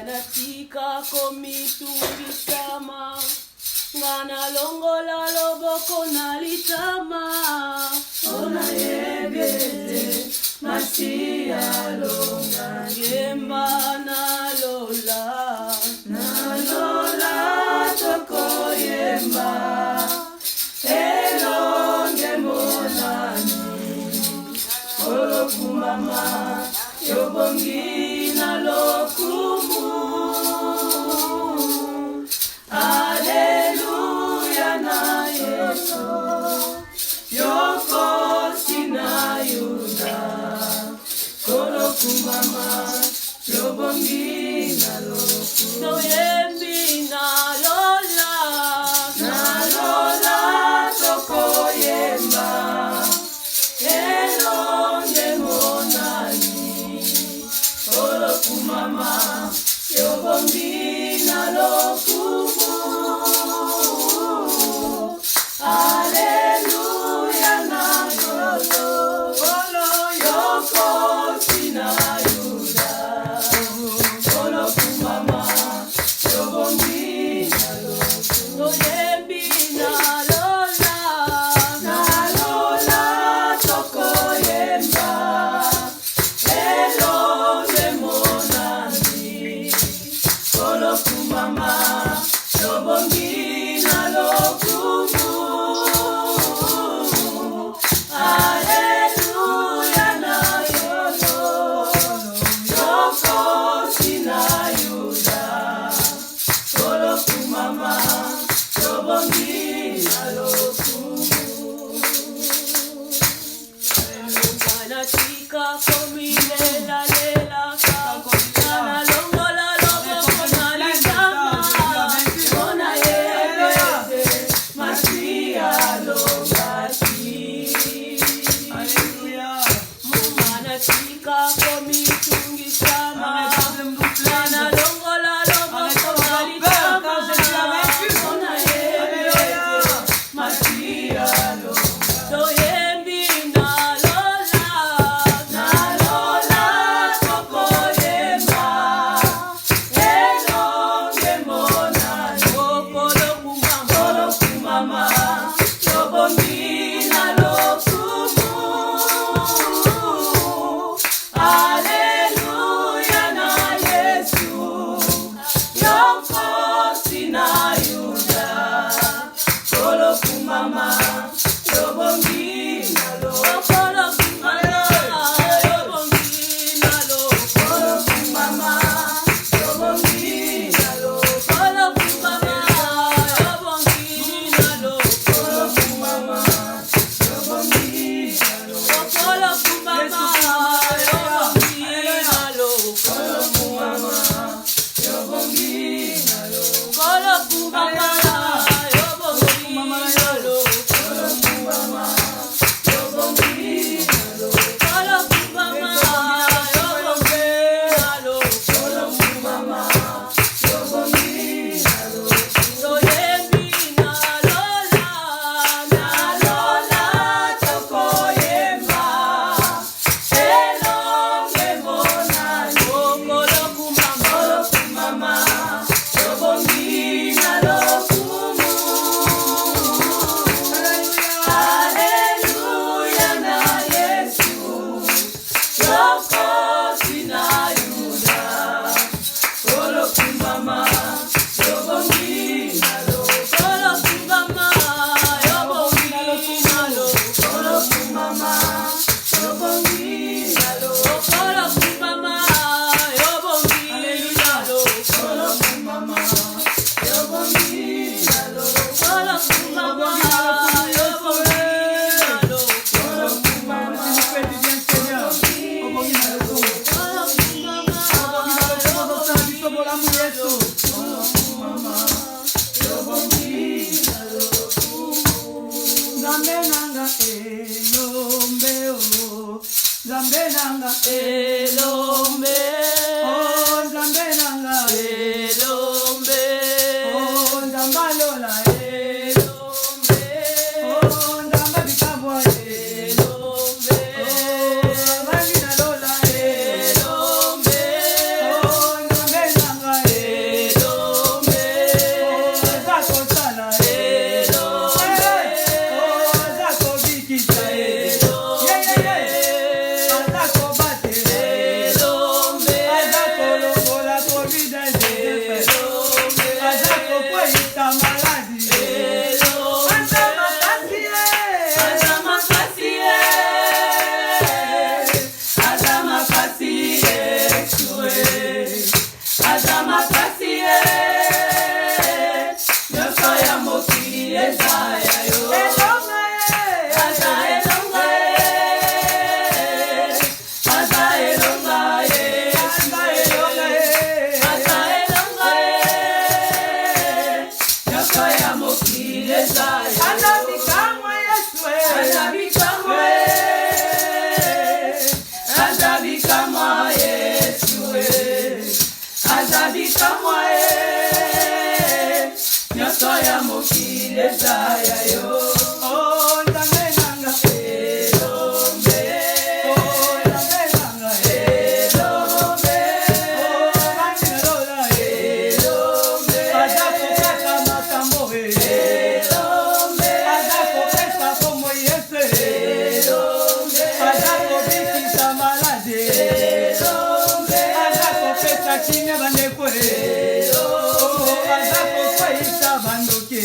natika komitungitama ngana longola loboko nalitama ona yebete masia longa yemba nalola toko yemba elonge monani olokumama yobongi nalokumu Aleluya na Yesu yoko sina yuda olokumama yobongi nalokumu no yembi nalola toko yemba elonge monani olokumama yobongi nalokumu Aleluya na Yesu yoko sina yuda olokumama yobongi nalokumu yembi nalola toko yemba elonge monani olokumama yobongi nalokumu Aleluya na Yesu yoko sina yuda olokumama yobongi nalokumu natika komilela lela kakona longola loboko nalitama ona yebete masia longati Mama natika komitungitama ngana longola loboko nalitama ona yebete masia longati Elombe, oh Zambe nanga, Elombe, oh Zambalola, Elombe, oh Zamba bikabwa, Elombe, oh Zambi na Lola, Elombe, oh Zambe nanga, kimia bandekwe azako kwaita bandoke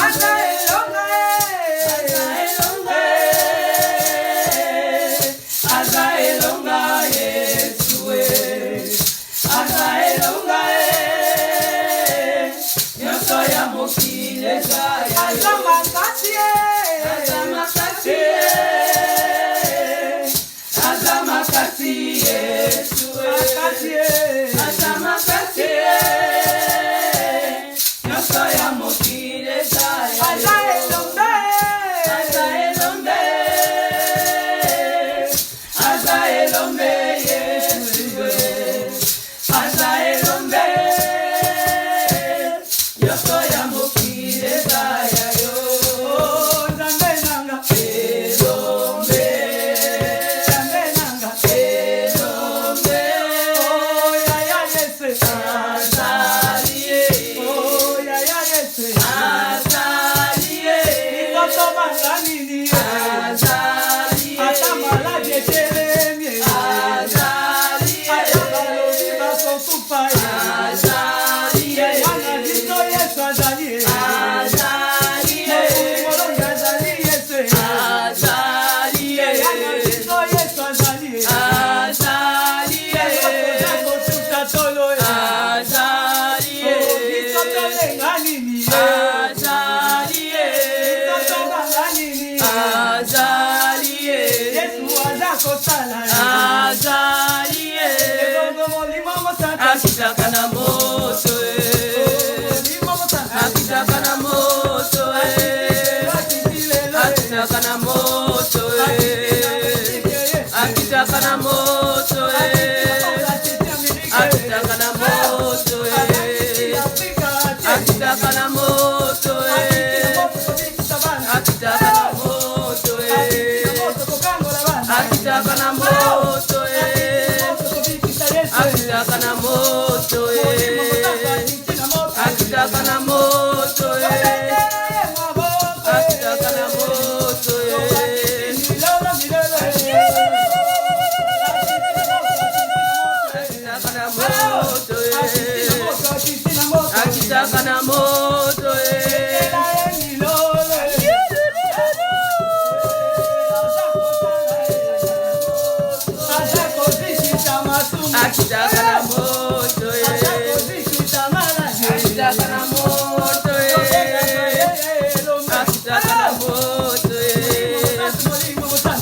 aza elonga aza elonga Yesue aza elonga nyonso ya mokili ezaya aza makasi aza makasi aza makasi Yesue aza makasi nyonso ya mokili ezaya aza elonga aza elonga aza elonga Yesue aza elonga nyonso ya mokili ezaya yo nzambe nanga elombe nzambe nanga elombe oh yaya Yesu azalie oh yaya Yesu azalie ikoto banganini azalie ata malade teremie azalie ata balobi bakokufa azalie wana dito Yesu azalie azalie molonga azalie Yesu azalie wana dito Yesu azalie azalie kotuta tolo azalie ikoto lenganini azalie ikoto banganini azalie Yesu azakosala azalie ebongo molimo mosata akitaka na moto molimo mosata akitaka na moto akitaka na moto akitaka na moto akitaka na moto akitaka na moto akitaka na moto akitaka na moto akitaka na moto akitaka na moto akitaka na moto akitaka na moto akitaka na moto akitaka na moto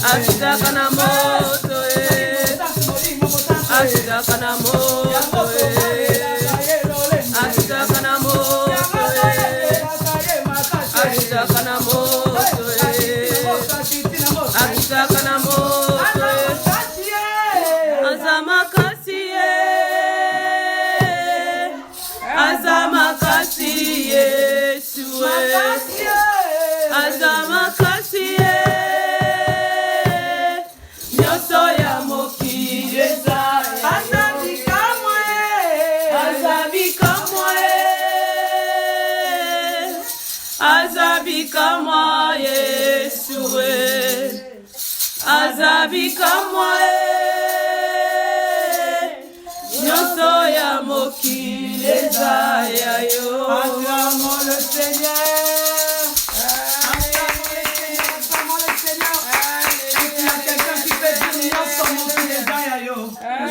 akitaka na moto akitaka na moto akitaka na moto akitaka na moto akitaka na moto akitaka na moto azamakasi azamakasi Yesu azamakasi nyonso ya mokili ezaya azabikamwe azabikamwa Yesu azabikamwa nyonso ya mokili ezaya yo acclamons le Seigneur.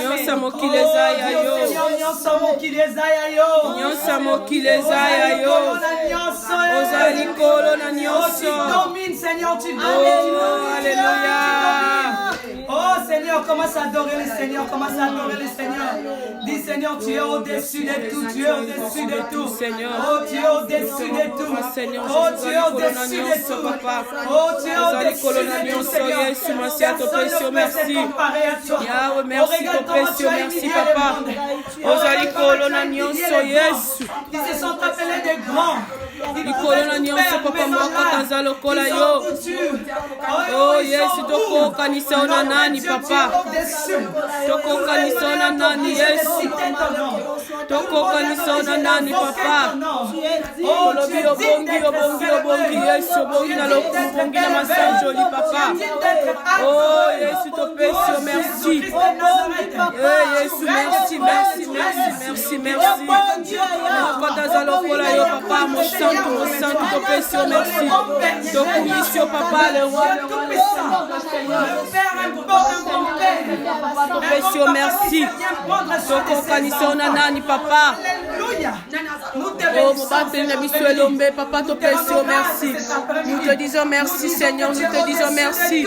Nyonso mokili ezaya yo nyonso mokili ezaya yo nyonso mokili ezaya yo ozali kolo na nyonso domine Seigneur tu domines alléluia oh Seigneur commence à adorer le Seigneur commence à adorer le Seigneur dis Seigneur tu es au-dessus de tout tu es au-dessus de tout Seigneur oh tu es au-dessus de tout Seigneur oh tu es au-dessus de tout papa oh tu es au-dessus de tout Seigneur merci Yahweh merci ton précieux merci papa ozali kolo na nyonso Yesu ils se sont appelés des grands likolo na nyonso papa moko taza lokola yo oh Yesu tokokanisa na nani papa tokokanisa na nani Yesu tokokanisa na nani papa olobi obongi Yesu obongi na lokumbongi na masanjoli papa oh Yesu topesi merci Yesu merci, merci, merci, merci, merci. Papa, mon sang, ton péché, merci. Ton commission, papa, le roi, ton péché, merci. Ton compagnon, nanani, papa. Oh, mon papa, papa, ton péché, merci. Nous te disons merci, Seigneur, nous te disons merci.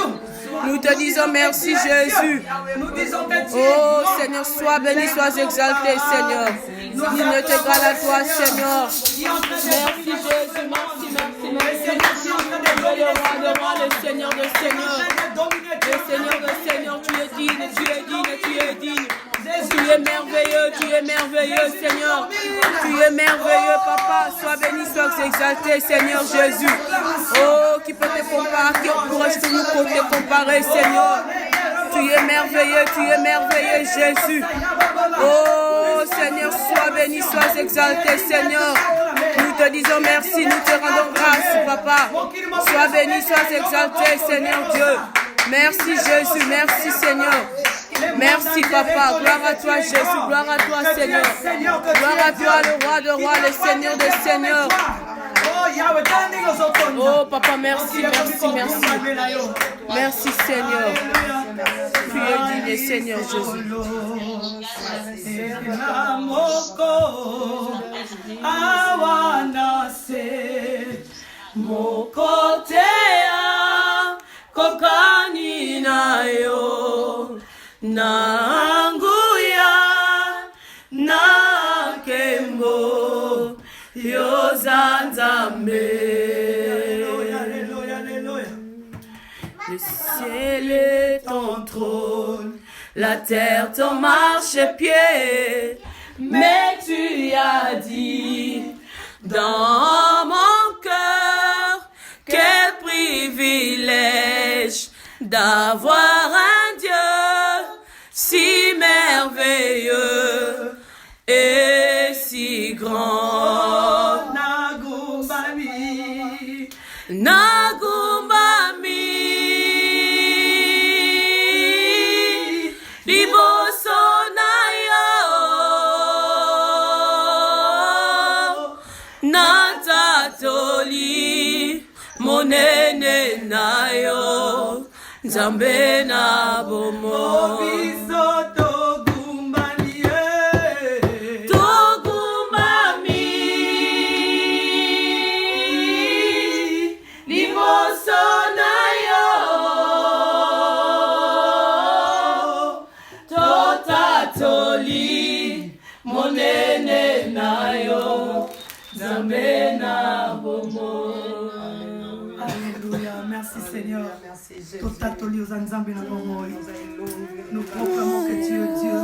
Nous te disons merci, Jésus. Oh, Seigneur, sois béni, sois exalté, Seigneur. Nul ne t'égale à toi, Seigneur. Merci, Jésus. Merci. Le roi, le Seigneur de Seigneur. Le Seigneur de Seigneur, tu es digne, tu es digne, tu es digne. Tu es merveilleux, Seigneur. Tu es merveilleux, Papa. Sois béni, sois exalté, Seigneur Jésus. Oh, qui peut te comparer, qui pourrais-je nous te comparer, Seigneur. Tu es merveilleux, Jésus. Oh, Seigneur, sois béni, sois exalté, Seigneur. Nous te disons merci, nous te rendons grâce, Papa. Sois béni, sois exalté, Seigneur Dieu. Merci, Jésus, merci, Seigneur. Merci, Papa. Gloire à toi, Jésus. Gloire à toi, Seigneur. Gloire à toi, le roi de rois, le Seigneur des seigneurs. Oh, Papa, merci. Merci, Seigneur. Tu es digne, Seigneur Jésus. Nanguya nakembo yozanzambe. Le ciel est ton trône, la terre ton marchepied, mais tu as dit dans mon cœur quel privilège d'avoir un Dieu si merveilleux et si grand. Nagumbami, liboso na yo, natatoli monene na yo. Nzambe na bomo togumbami liboso na yo totatoli monene na yo. Nzambe na bomo. Merci Seigneur. Nous proclamons que tu es Dieu.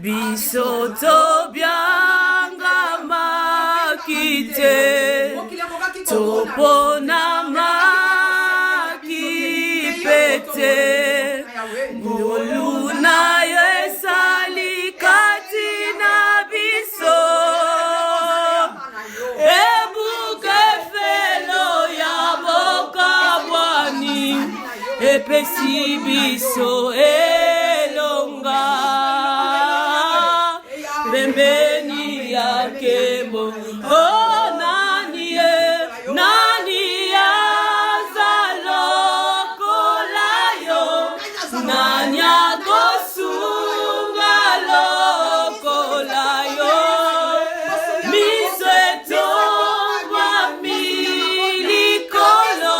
Bisoto byanga makite topona makipete nuluna yesali katina biso ebuke felo ya bokabwani epesi biso elonga bembeni yake mo. Oh, nani azaloko layo, nani akosunga loko layo, misweto wa milikolo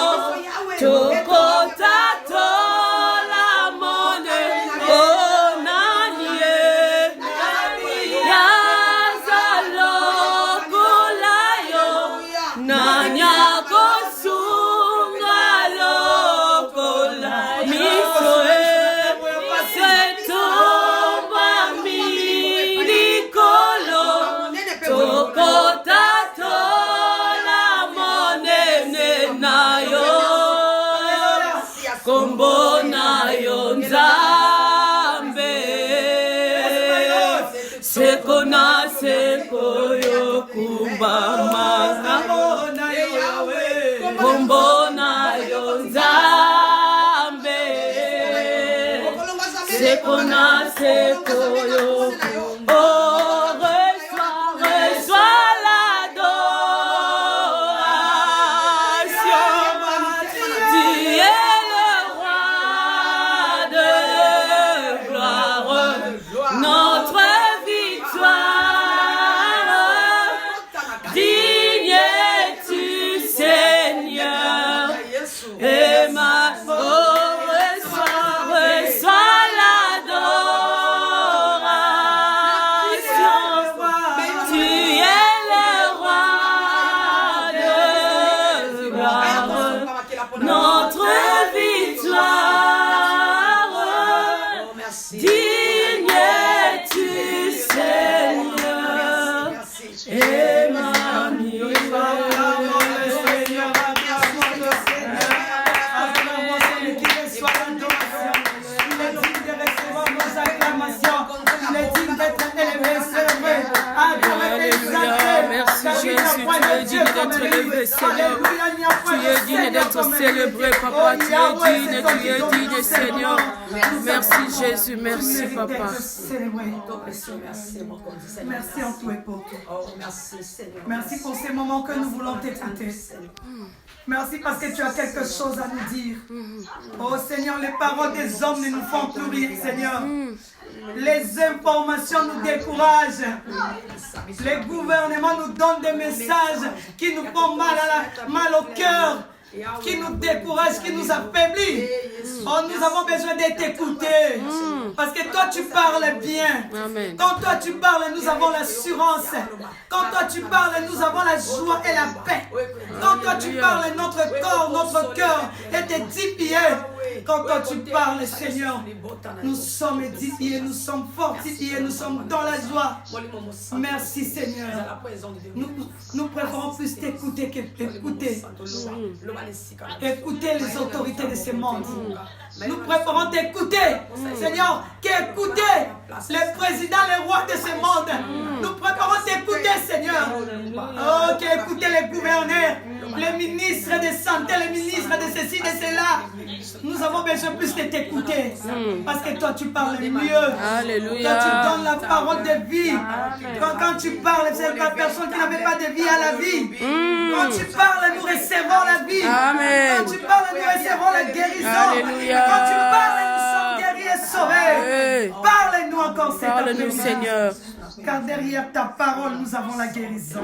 tokota tola mone. Oh, nani bama kombo na yo Nzambe sekona sekoyo oh reçois Seigneur, tu es digne d'être célébré, papa, tu es digne, Seigneur. Merci Jésus, merci papa. Merci en tout et pour tout. Merci pour ces moments que nous voulons t'écouter. Merci parce que tu as quelque chose à nous dire. Oh Seigneur, les paroles des hommes ne nous font plus rire, Seigneur. Les informations nous découragent. Les gouvernements nous donnent des messages qui nous font mal au cœur, qui nous découragent, qui nous affaiblissent. Oh, nous avons besoin de t'écouter. Parce que toi, tu parles bien. Amen. Quand toi, tu parles, nous avons l'assurance. Quand toi, tu parles, nous avons la joie et la paix. Quand toi, tu parles, notre corps, notre cœur est édifié. Quand toi, tu parles, Seigneur, nous sommes édifiés, nous sommes fortifiés, nous sommes dans la joie. Merci, Seigneur. Nous préférons plus t'écouter qu'écouter. Écouter les autorités de ce monde. Nous préférons t'écouter, Seigneur, qu'écouter les présidents, les rois de ce monde. Nous préférons t'écouter, Seigneur. Oh, qu'écouter les gouverneurs, les ministres de santé, les ministres de ceci, de cela. Nous avons besoin plus de t'écouter. Parce que toi, tu parles mieux. Alléluia. Toi, tu donnes la parole de vie. Quand tu parles, c'est la personne qui n'avait pas de vie à la vie. Quand tu parles, nous recevons la vie. Amen. Quand tu parles, nous recevons la guérison. Alléluia. Quand tu parles, nous sommes guéris et sauvés. Parle-nous encore, Parle-nous, Seigneur. Car derrière ta parole, nous avons la guérison.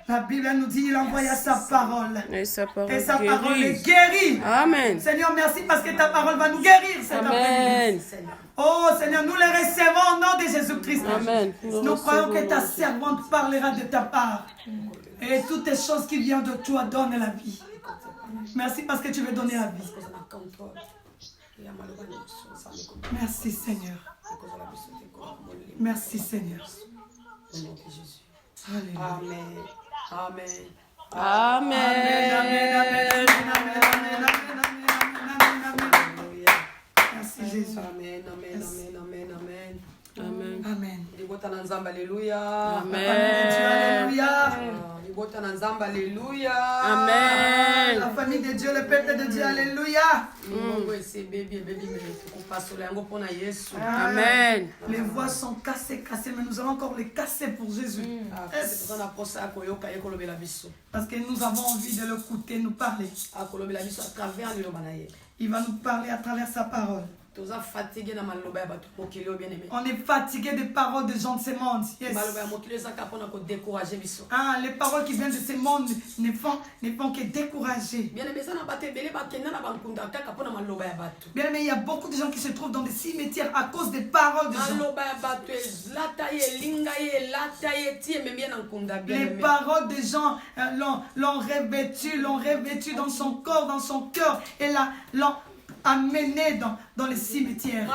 La Bible nous dit qu'il envoya sa parole. Et sa parole est guérie. Amen. Seigneur, merci parce que ta parole va nous guérir cet après-midi. Oh Seigneur, nous les recevons au nom de Jésus-Christ. Amen. Nous croyons que ta servante parlera de ta part. Et toutes les choses qui viennent de toi donnent la vie. Merci parce que tu veux donner la vie. Merci Seigneur. Merci Seigneur. Alléluia. Amen. Amen. Amen. Merci Jésus. Amen. Amen. Amen. Alléluia. Alléluia. Amen. La famille de Dieu, le peuple de Dieu, alléluia. Amen. Les voix sont cassées, mais nous allons encore les casser pour Jésus. Parce que nous avons envie de l'écouter, nous parler. Il va nous parler à travers sa parole. On est fatigué des paroles des gens de ce monde. Yes. Ah, les paroles qui viennent de ce monde ne font que décourager. Bien aimé, il y a beaucoup de gens qui se trouvent dans des cimetières à cause des paroles des gens. Les paroles des gens l'ont revêtu dans son corps, dans son cœur, et l'ont amené dans les cimetières.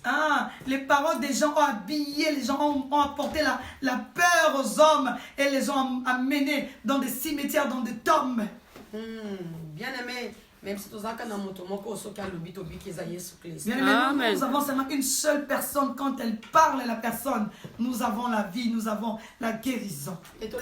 Ah, les paroles des gens ont habillé, les gens ont apporté la peur aux hommes et les ont amenés dans des cimetières, dans des tombes. Bien aimé, Même si tu as un moto, Bien-aimés, nous avons seulement une seule personne. Quand elle parle, la personne, nous avons la vie, nous avons la guérison. Et tu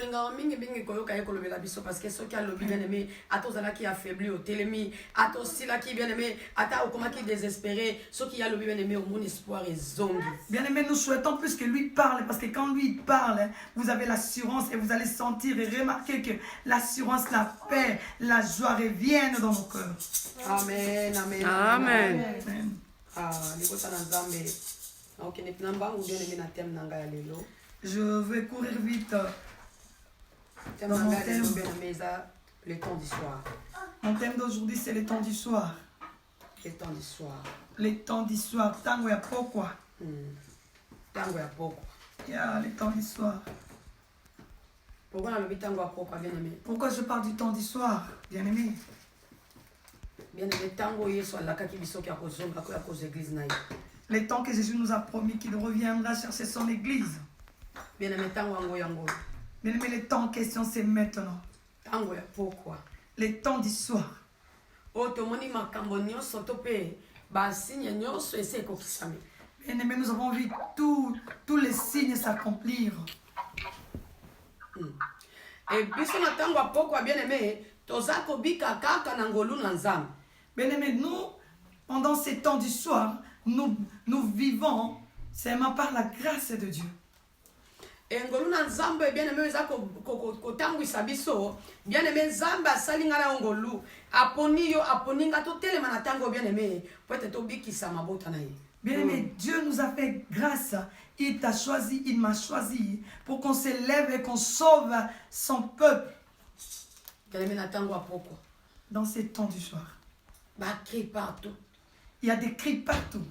parce que ceux qui ont bien aimé, à tous ceux qui affaibli au télémi, à tous ceux qui bien aimé, à tous ceux qui désespérés, ceux qui ont bien aimé au monde espoir et zombi. Bien-aimés, nous souhaitons plus que lui parle, parce que quand lui parle, vous avez l'assurance et vous allez sentir et remarquer que l'assurance, la paix, la joie reviennent dans nos cœurs. Amen, amen, Amen. Amen. Je vais courir vite. Dans mon thème. Le temps du soir. Mon thème d'aujourd'hui, c'est les temps du soir. Le temps du soir. Les temps du soir. Tango ya pourquoi? Tango ya pourquoi? Yeah, les temps du soir. Pourquoi on a le tango à pourquoi, bien aimé? Pourquoi je parle du temps du soir, bien aimé? Bien aimé, tango y est soit la kaki biso qui a cause église naï. Les temps que Jésus nous a promis qu'il reviendra chercher son église. Bien aimé, tango ango yango. Bien aimé, les temps en question, c'est maintenant. Tango ya pourquoi? Les temps du soir. Otomoni makambo nyonso topé ba signe nyonso ese kokisami. Bien aimé, nous avons vu tous les signes s'accomplir. Et biso na tango a pourquoi, bien aimé, tozako bika kaka na ngolu na nzambe. Bien aimé, nous, pendant ces temps du soir, nous vivons seulement par la grâce de Dieu. Et ngolu na nzambe, bien aimé, ko tango isabiso, bien aimé, nzambe asalinga na ngolu, aponi yo aponinga to telema na tango, bien aimé, peut-être to bikisa mabota na ye. Bien aimé, Dieu nous a fait grâce. Il t'a choisi, il m'a choisi pour qu'on s'élève et qu'on sauve son peuple. Bien aimé, na tango a pourquoi? Dans ces temps du soir. Ba cri partout. Il y a des cris partout.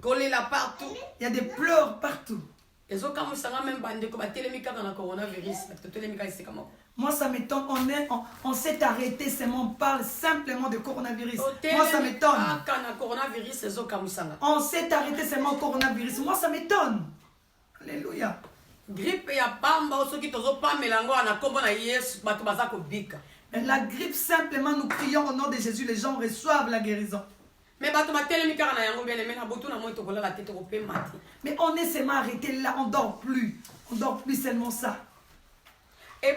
Collé là partout. Il y a des pleurs partout. Les autres, comme ça, même bande ko ba telemika dans le coronavirus, parce que telemika c'est comment? Moi, ça m'étonne. On s'est arrêté seulement. On parle simplement de coronavirus. Moi, ça m'étonne. On s'est arrêté seulement au coronavirus. Moi, ça m'étonne. Alléluia. La grippe, simplement, nous prions au nom de Jésus. Les gens reçoivent la guérison. Mais on est seulement arrêté là. On dort plus. On dort plus seulement ça. Les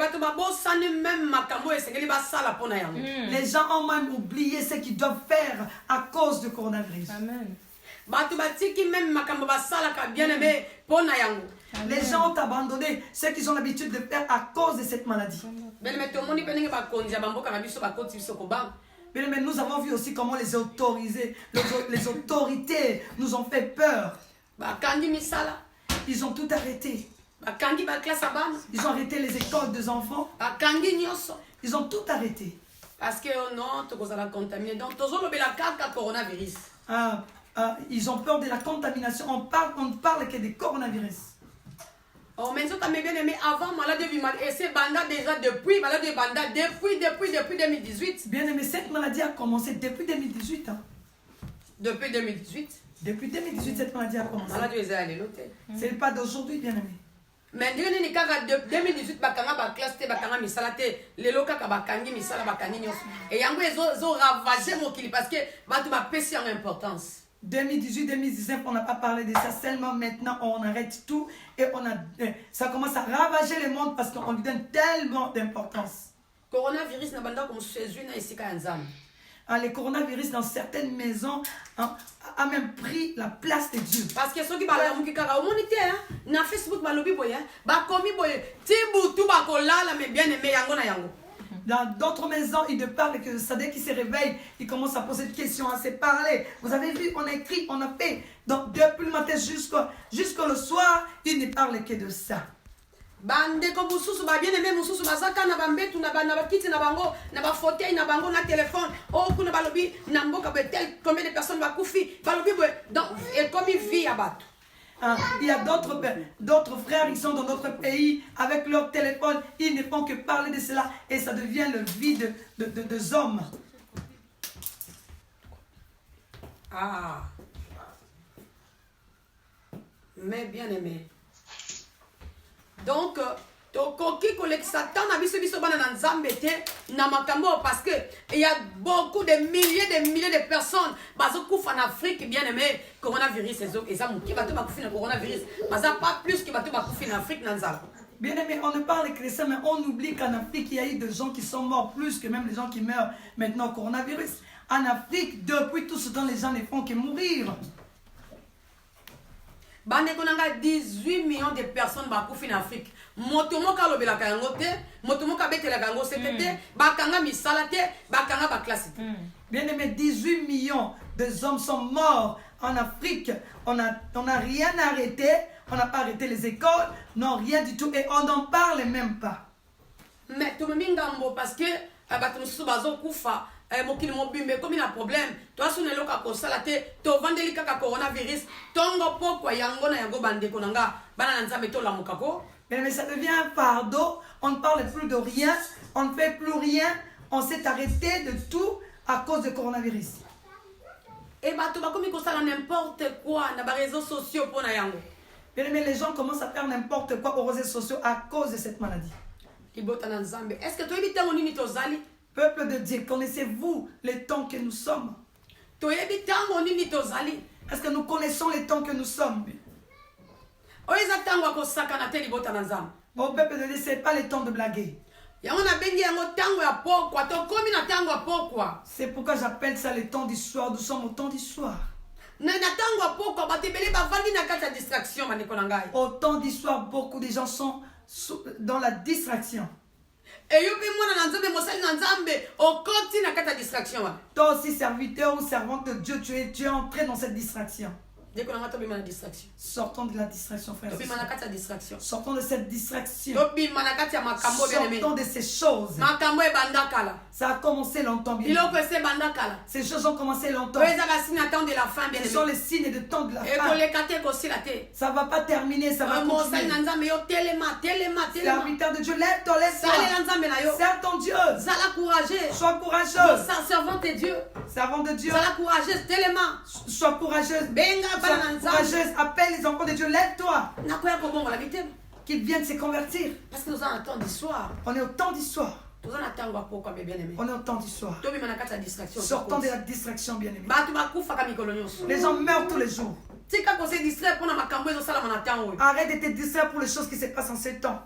gens ont même oublié ce qu'ils doivent faire à cause du coronavirus. Amen. Les gens ont abandonné ce qu'ils ont l'habitude de faire à cause de cette maladie. Mais nous avons vu aussi comment les autorités nous ont fait peur. Ils ont tout arrêté. Ils ont arrêté les écoles des enfants. Ils ont tout arrêté. Parce que non, tu vas la contaminer. Donc, tu as coronavirus. Ils ont peur de la contamination. On parle que des coronavirus. Oh, mais tu as bien aimé avant maladie du mal. Et c'est banda déjà depuis maladie banda depuis 2018. Bien aimé, cette maladie a commencé depuis 2018. Hein. Depuis 2018. Depuis 2018, cette maladie a commencé. Ce n'est pas d'aujourd'hui, bien aimé. Mais Dieu n'est qu'à 2018, bakanga classe te bakanga misala te lelo kaka bakangi misala bakangi nyos et yango zo ravager mon kili parce que batu ba pesi en importance. 2018 2019 on n'a pas parlé de ça, seulement maintenant on arrête tout et ça commence à ravager le monde parce qu'on lui donne tellement d'importance. Coronavirus na banda comme Jésus na isika nzambe. Les coronavirus dans certaines maisons a même pris la place de Dieu. Parce que ceux qui parlent de kaka humanité na Facebook balobi boya ba komi boye tibu tu ba kolala mais bien aimé yango na yango. Dans d'autres maisons, il te parle que ça, dès qu'il se réveille, il commence à poser des questions, à se parler. Vous avez vu, on a écrit, on a fait. Donc depuis le matin jusqu'au soir, il ne parle que de ça. Bande ko mususu ba bien aimé mususu bazaka na bambetu na ba kiti na bango na ba fauteuil na bango na téléphone oh kuna balobi na mboka betel combien de personnes va koufi balobi donc et comme il vit à battre. Il y a d'autres frères, ils sont dans notre pays avec leur téléphone, ils ne font que parler de cela et ça devient le vide de hommes. Mais bien aimé. Donc, tokoki kolekisa temps na biso bana na nzambe te na makambo parce que il y a beaucoup de milliers de personnes bazokufa en Afrique bien aimé coronavirus eza moki bato bakufi na coronavirus baza pas plus que bato bakufi na Afrique na nzala. Bien aimé, on ne parle que de ça, mais on oublie qu'en Afrique, il y a eu des gens qui sont morts plus que même les gens qui meurent maintenant au coronavirus. En Afrique, depuis tout ce temps, les gens ne font que mourir. Bande konanga 18 millions de personnes bakufi en Afrique. Motomoka lobelaka yango te, motomoka betelaka yango c'était te, bakanga misala te, bakanga ba classe te. Bien aimé, 18 millions de hommes sont morts en Afrique. On n'a rien arrêté. On n'a pas arrêté les écoles, non, rien du tout. Et on n'en parle même pas. Mais tout le monde parce que mokili mobimbe comme il a problème toi sous ne loka ko salate to vandeli kaka coronavirus tongo poko yango na yango bande konanga bana nzambe to la mokako. Mais ça devient un fardeau. On ne parle plus de rien. On ne fait plus rien. On s'est arrêté de tout à cause du coronavirus. Et bah tu vas comme ça n'importe quoi na ba réseaux sociaux pour na yango. Mais les gens commencent à faire n'importe quoi aux réseaux sociaux à cause de cette maladie. Est-ce que tu es Peuple de Dieu, connaissez-vous les temps que nous sommes? Est-ce que nous connaissons les temps que nous sommes? Au peuple de Dieu, ce n'est pas le temps de blaguer. C'est pourquoi j'appelle ça le temps d'histoire. Nous sommes au temps d'histoire. Au temps d'histoire, beaucoup de gens sont dans la distraction. Toi aussi, serviteur ou servante de Dieu, tu es entré dans cette distraction. Sortons de la distraction, frère. Sortons de cette distraction. Sortons de ces choses. Ça a commencé longtemps bien. Ces choses ont commencé longtemps. Ce sont les signes de temps de la fin. Ça ne va pas terminer, ça va continuer. Serviteur de Dieu, lève-toi, lève-toi. Serve ton Dieu. Sois courageuse. Servante de Dieu. Servant de Dieu. Sois courageuse. Courageuse, appelle les enfants de Dieu, lève-toi. Qu'ils viennent se convertir. Parce que nous avons un temps d'histoire. On est au temps d'histoire. On est au temps d'histoire. Sortons de la distraction, bien-aimés. Les gens meurent tous les jours. Arrête de te distraire pour les choses qui se passent en ce temps.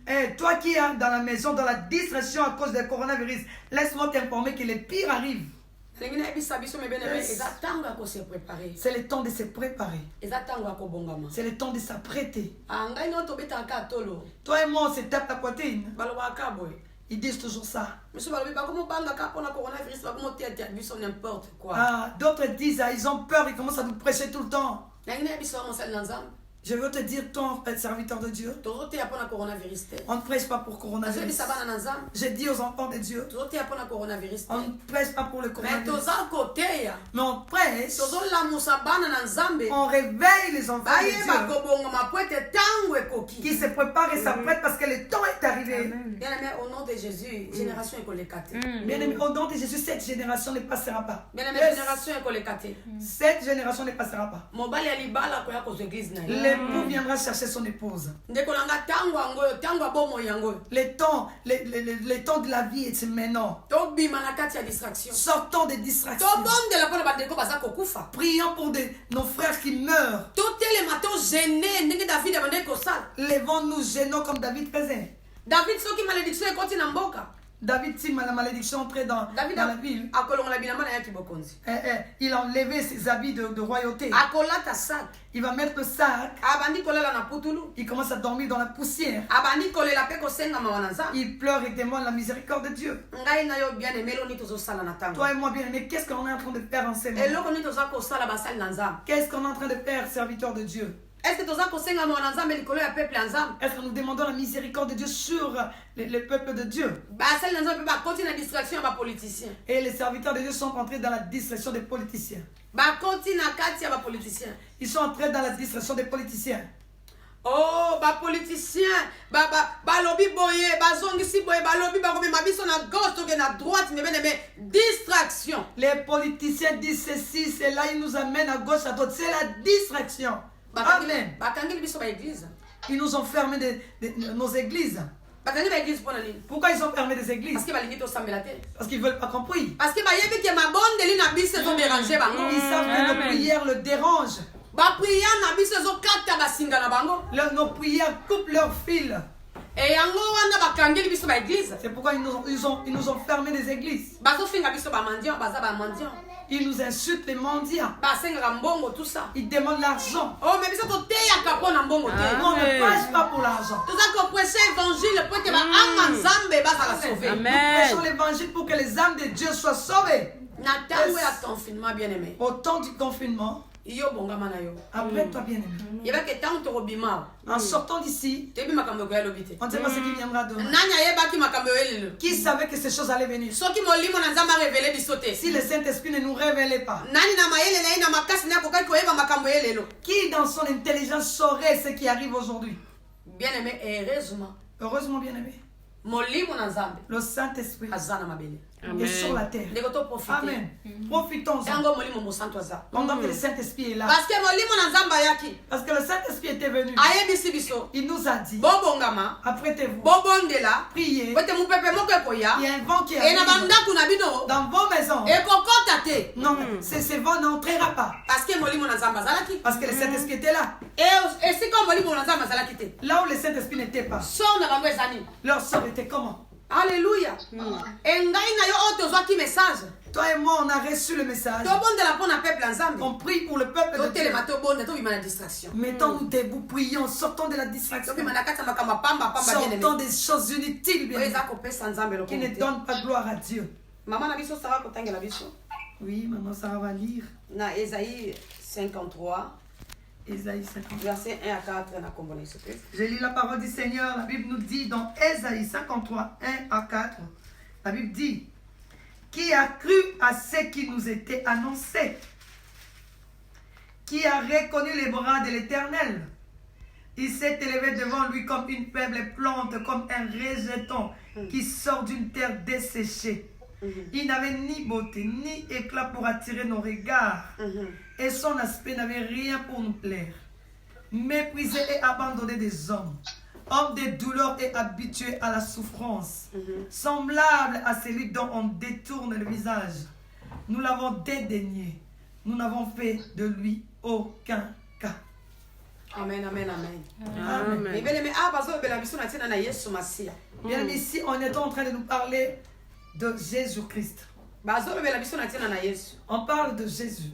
Et toi qui es dans la maison, dans la distraction à cause du coronavirus, laisse-moi t'informer que le pire arrive. C'est le temps de se préparer. C'est le temps de s'apprêter. Toi et moi, on se tape la poitrine. Ils disent toujours ça. D'autres disent, ils ont peur, ils commencent à nous prêcher tout le temps. Je veux te dire, toi, serviteur de Dieu, on ne prêche pas pour coronavirus. Je dis aux enfants de Dieu, on ne prêche pas pour le coronavirus. Mais on prêche, on réveille les enfants de Dieu qui se préparent et s'apprêtent parce que le temps est arrivé. Bien-aimé, au nom de Jésus, génération écolécatée. Bien-aimé, au nom de Jésus, cette génération ne passera pas. Bien-aimé, génération écolécatée. Cette génération ne passera pas. L'époux viendra chercher son épouse. Le temps de la vie est maintenant. Sortons des distractions. Prions pour nos frères qui meurent. Levons-nous, gênons comme David faisait. David, si la malédiction entrait dans la ville, il a enlevé ses habits de royauté. Il va mettre le sac. Il commence à dormir dans la poussière. Il pleure et demande la miséricorde de Dieu. Toi et moi, bien-aimés, qu'est-ce qu'on est en train de faire en ce moment? Qu'est-ce qu'on est en train de faire, serviteur de Dieu? Est-ce que nous demandons la miséricorde de Dieu sur le peuple de Dieu? Et les serviteurs de Dieu sont entrés dans la distraction des politiciens. Ils sont entrés dans la distraction des politiciens. Oh, politiciens, balobi boye, bazongisi boye, balobi bakomi mabiso na gauche ou na droite, mais distraction. Les politiciens disent ceci, c'est là, ils nous amènent à gauche, à droite. C'est la distraction. Amen. Ils nous ont fermé nos églises. Pourquoi ils ont fermé des églises? Parce qu'ils ne veulent pas qu'on prie. Parce que ils savent que nos prières le dérangent. Nos prières coupent leur fil. C'est pourquoi ils nous ont fermé des églises. Ils nous insultent les mendiants. Ils demandent l'argent. On ne prêche pas pour l'argent. Nous prêchons l'évangile pour que les âmes de Dieu soient sauvées. Au temps du confinement, après toi bien-aimé, en sortant d'ici, on ne sait pas ce qui viendra demain. Qui savait que ces choses allaient venir? Si le Saint-Esprit ne nous révélait pas, qui dans son intelligence saurait ce qui arrive aujourd'hui? Bien-aimé, Heureusement, bien-aimé, le Saint-Esprit est sur la terre. Amen. Profitons-en pendant que le Saint-Esprit est là. Parce que le Saint-Esprit était venu. Il nous a dit, apprêtez-vous, priez. Il y a un vent qui arrive dans vos maisons. Non, ce vent n'entrera pas. Parce que le Saint-Esprit était là. Là où le Saint-Esprit n'était pas, leur sort était comment? Alléluia. Toi et moi, on a reçu le message. On prie pour le peuple de Dieu. Mettons-nous debout, prions, sortons de la distraction. Sortons des choses inutiles, bien, qui ne donnent pas gloire à Dieu. Oui, maman Sarah va lire. Ésaïe 53. Ésaïe 53. Verset 1 à 4. Je lis la parole du Seigneur. La Bible nous dit dans Ésaïe 53, 1 à 4. La Bible dit: qui a cru à ce qui nous était annoncé? Qui a reconnu les bras de l'Éternel? Il s'est élevé devant lui comme une faible plante, comme un rejeton qui sort d'une terre desséchée. Il n'avait ni beauté ni éclat pour attirer nos regards, et son aspect n'avait rien pour nous plaire. Méprisé et abandonné des hommes, homme de douleur et habitué à la souffrance, semblable à celui dont on détourne le visage. Nous l'avons dédaigné, nous n'avons fait de lui aucun cas. Amen, amen, amen. Amen. Bien, ici, on est en train de nous parler de Jésus-Christ. On parle de Jésus.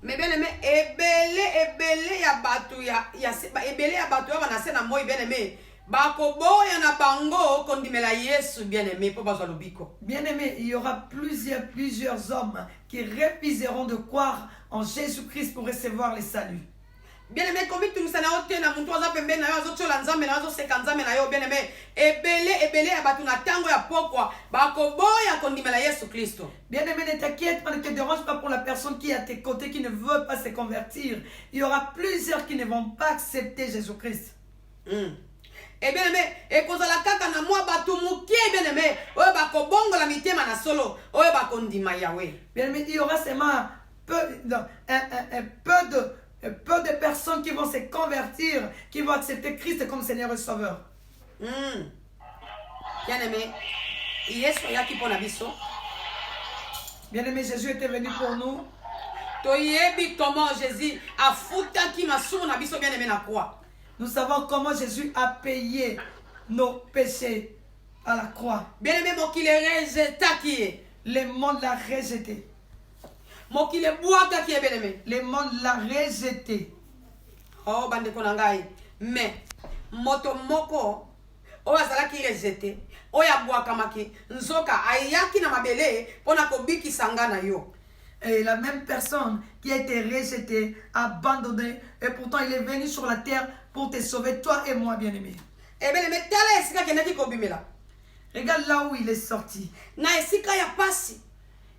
Mais bien aimé, ebele ya batu ebele ya batu ya banase na moi bien aimé. Bakoboya na bango kondimela Yesu bien aimé po bazwa lobiko. Bien aimé, il y aura plusieurs hommes qui refuseront de croire en Jésus-Christ pour recevoir le salut. Bien aimé, comme tu nous sais na ote na muntu aza pembe na yo azochola nzambe na azo seka nzambe na yo bien aimé. Ebele ya batu na tango ya pokwa bakoboya kondimela Yesu Kristo. Bien aimé, ne t'inquiète pas, ne te dérange pas pour la personne qui est à tes côtés, qui ne veut pas se convertir. Il y aura plusieurs qui ne vont pas accepter Jésus-Christ. Et bien aimé, et kozala kaka na mwa batu mukie bien aimé, oyo bakobongola mitema na solo, oyo bakondima Yahweh. Bien aimé, il y aura seulement peu de personnes qui vont se convertir, qui vont accepter Christ comme Seigneur et Sauveur. Bien aimé, Yesu yaki pona biso. Bien aimé, Jésus était venu pour nous. Toyebi comment Jésus a futaki masumu na biso bien aimé na croix. Nous savons comment Jésus a payé nos péchés à la croix. Bien aimé, mokile rejeta qui est. Le monde l'a rejeté. Mokile boaka qui est bien aimé. Le monde l'a rejeté. Oh bande konangai. Mais moto moko oazala qui rejeté. Oya boaka maki nzoka ayaki na mabele pona kobiki sangana yo. Et la même personne qui a été rejetée, abandonnée, et pourtant il est venu sur la terre pour te sauver, toi et moi, bien-aimé. Regarde là où il est sorti.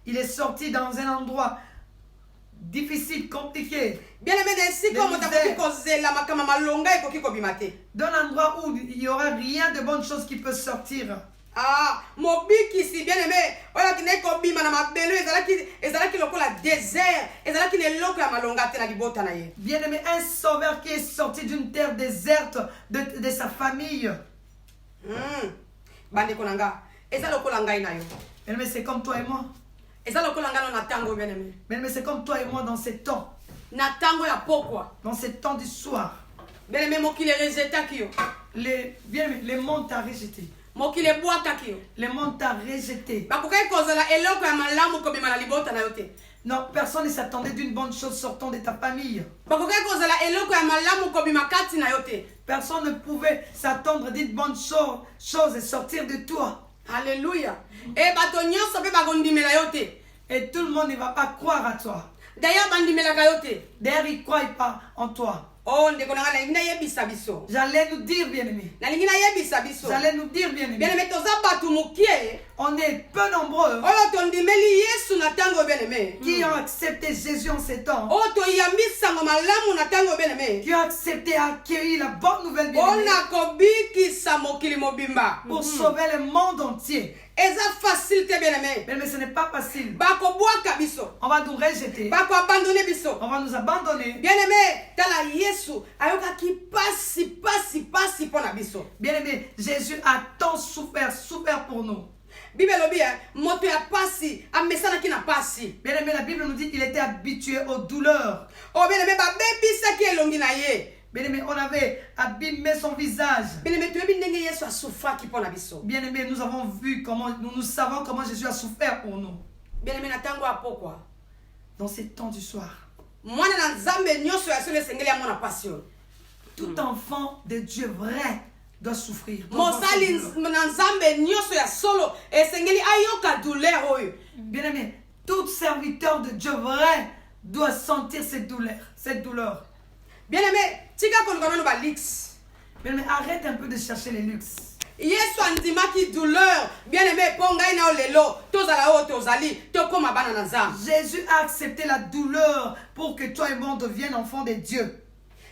Il est sorti dans un endroit difficile, compliqué. Bien aimé, ainsi comme on t'a dit que la makama longa et koki kobimate. Dans l'endroit où il n'y aura rien de bonne chose qui peut sortir. Ah, mon bic ici, bien aimé. Voilà qui n'est qu'au bima na mabelo, et ça là qui lokola désert, et ça là qui n'est l'eau la malonga te na libota na ye. Bien aimé, un sauveur qui est sorti d'une terre déserte de sa famille. Bande konanga, et ça lokola ngai na yo. Bien aimé, c'est comme toi et moi. Et ça lokola ngano na tango bien aimé. Bien aimé, c'est comme toi et moi dans ces temps. Na tango ya pokwa. Dans ces temps du soir. Bien aimé, mo ki le rejeta ki yo. Bien aimé, le monde t'a rejeté. Mo ki le boaka ki yo. Le monde t'a rejeté. Bakokai kozala eloko ya malamu kobima na libota na yo te. Non, personne ne s'attendait d'une bonne chose sortant de ta famille. Bakokai kozala eloko ya malamu kobima kati na yo te. Personne ne pouvait s'attendre d'une bonne chose et sortir de toi. Alléluia. Et bato nyonso pe bakondimela yo te. Et tout le monde ne va pas croire à toi. D'ailleurs bandimelaka yo te. D'ailleurs, ils ne croient pas en toi. Oh, ndeko nanga nalingi nayebisa biso. J'allais nous dire, bien-aimé. Nalingi nayebisa biso. J'allais nous dire, bien-aimé. Bien-aimé, toza batu mukie. On est peu nombreux Oyo tondimeli Yesu na tango bien-aimé. qui ont accepté Jésus en ces temps. Oh, toyambisango malamu na tango bien-aimé. Qui ont accepté à accueillir la bonne nouvelle, bien-aimé. Ona kobikisa mokili mobimba. Pour sauver le monde entier. Eza facilité bien-aimé. Mais ce n'est pas facile. Bako bwaka biso. On va nous rejeter. Bako abandonner biso. On va nous abandonner. Bien-aimé, tala Yesu ayoka ki pasi pona biso. Bien-aimé, Jésus a tant souffert pour nous. Bible lobi moto ya pasi amesana ki na pasi. Bien-aimé, la Bible nous dit qu'il était habitué aux douleurs. Oh bien-aimé, ba bebisa ki elongi na ye. Bien-aimé, on avait abîmé son visage. Bien-aimé, tu es bien ndenge Yesu a souffert ki pona biso. Bien-aimé, nous avons vu nous savons comment Jésus a souffert pour nous. Bien-aimé, na tango apokwa. Dans ces temps du soir. Mwana na nzambe nyonso ya sole sengeli ya mwana passion. Tout enfant de Dieu vrai doit souffrir. Mosali na nzambe nyonso ya solo esengeli ayoka douleur oyo. Bien-aimé, tout serviteur de Dieu vrai doit sentir cette douleur. Bien-aimé, tika koluka nano ba lix. Bien-aimé, arrête un peu de chercher les luxes. Yesu andimaki douleur. Bien-aimé, pongai na lelo, tozala o tozali, tokoma bana na nzambe. Jésus a accepté la douleur pour que toi et moi deviennent enfants de Dieu.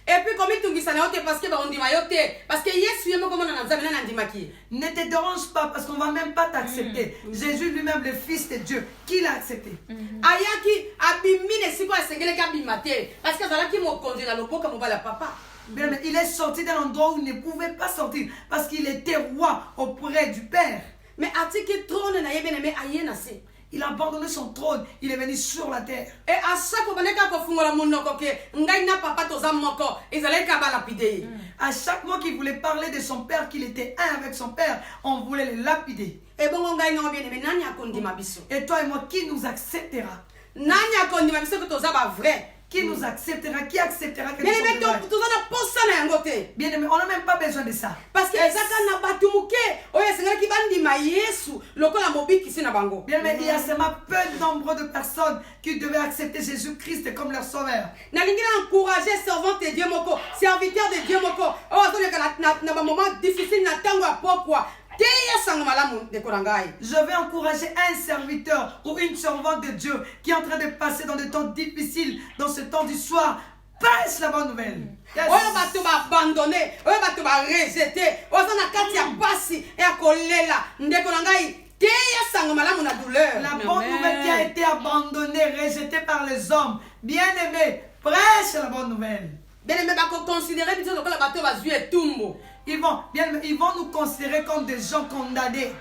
Et puis comme tu dis ça na parce que ba ondima yo te, parce que Yesu yemo komona na nzambe na andimaki. Ne te dérange pas parce qu'on va même pas t'accepter. Jésus lui-même, le Fils de Dieu, qui l'a accepté. Ayaki abimine siko asengele ka bimate, parce que zalaki mo konzi na loboka mo bala papa. Bien, mais il est sorti d'un endroit où il ne pouvait pas sortir parce qu'il était roi auprès du Père. Mais atiki trône na yebe na ayena se. Il a abandonné son trône, il est venu sur la terre. Et à chaque fois À chaque mois qu'il voulait parler de son père, qu'il était un avec son père, on voulait le lapider. Et toi et moi, qui nous acceptera? Qui nous acceptera? Qui acceptera que nous sommes vrais? Bien aimé, on n'a même pas besoin de ça. Parce que bien aimé, il y a seulement peu de nombre de personnes qui devaient accepter Jésus-Christ comme leur sauveur. Encourager servante de Dieu moko, serviteur de Dieu moko. Oh, moment difficile na tango apokwa. Je vais encourager un serviteur ou une servante de Dieu qui est en train de passer dans des temps difficiles, dans ce temps du soir. Prêche la bonne nouvelle. Yes. Abandonné, rejeté, la bonne nouvelle qui a été abandonnée, rejetée par les hommes. Bien-aimé, prêche la bonne nouvelle. Bien-aimé, ils vont nous considérer comme des gens condamnés.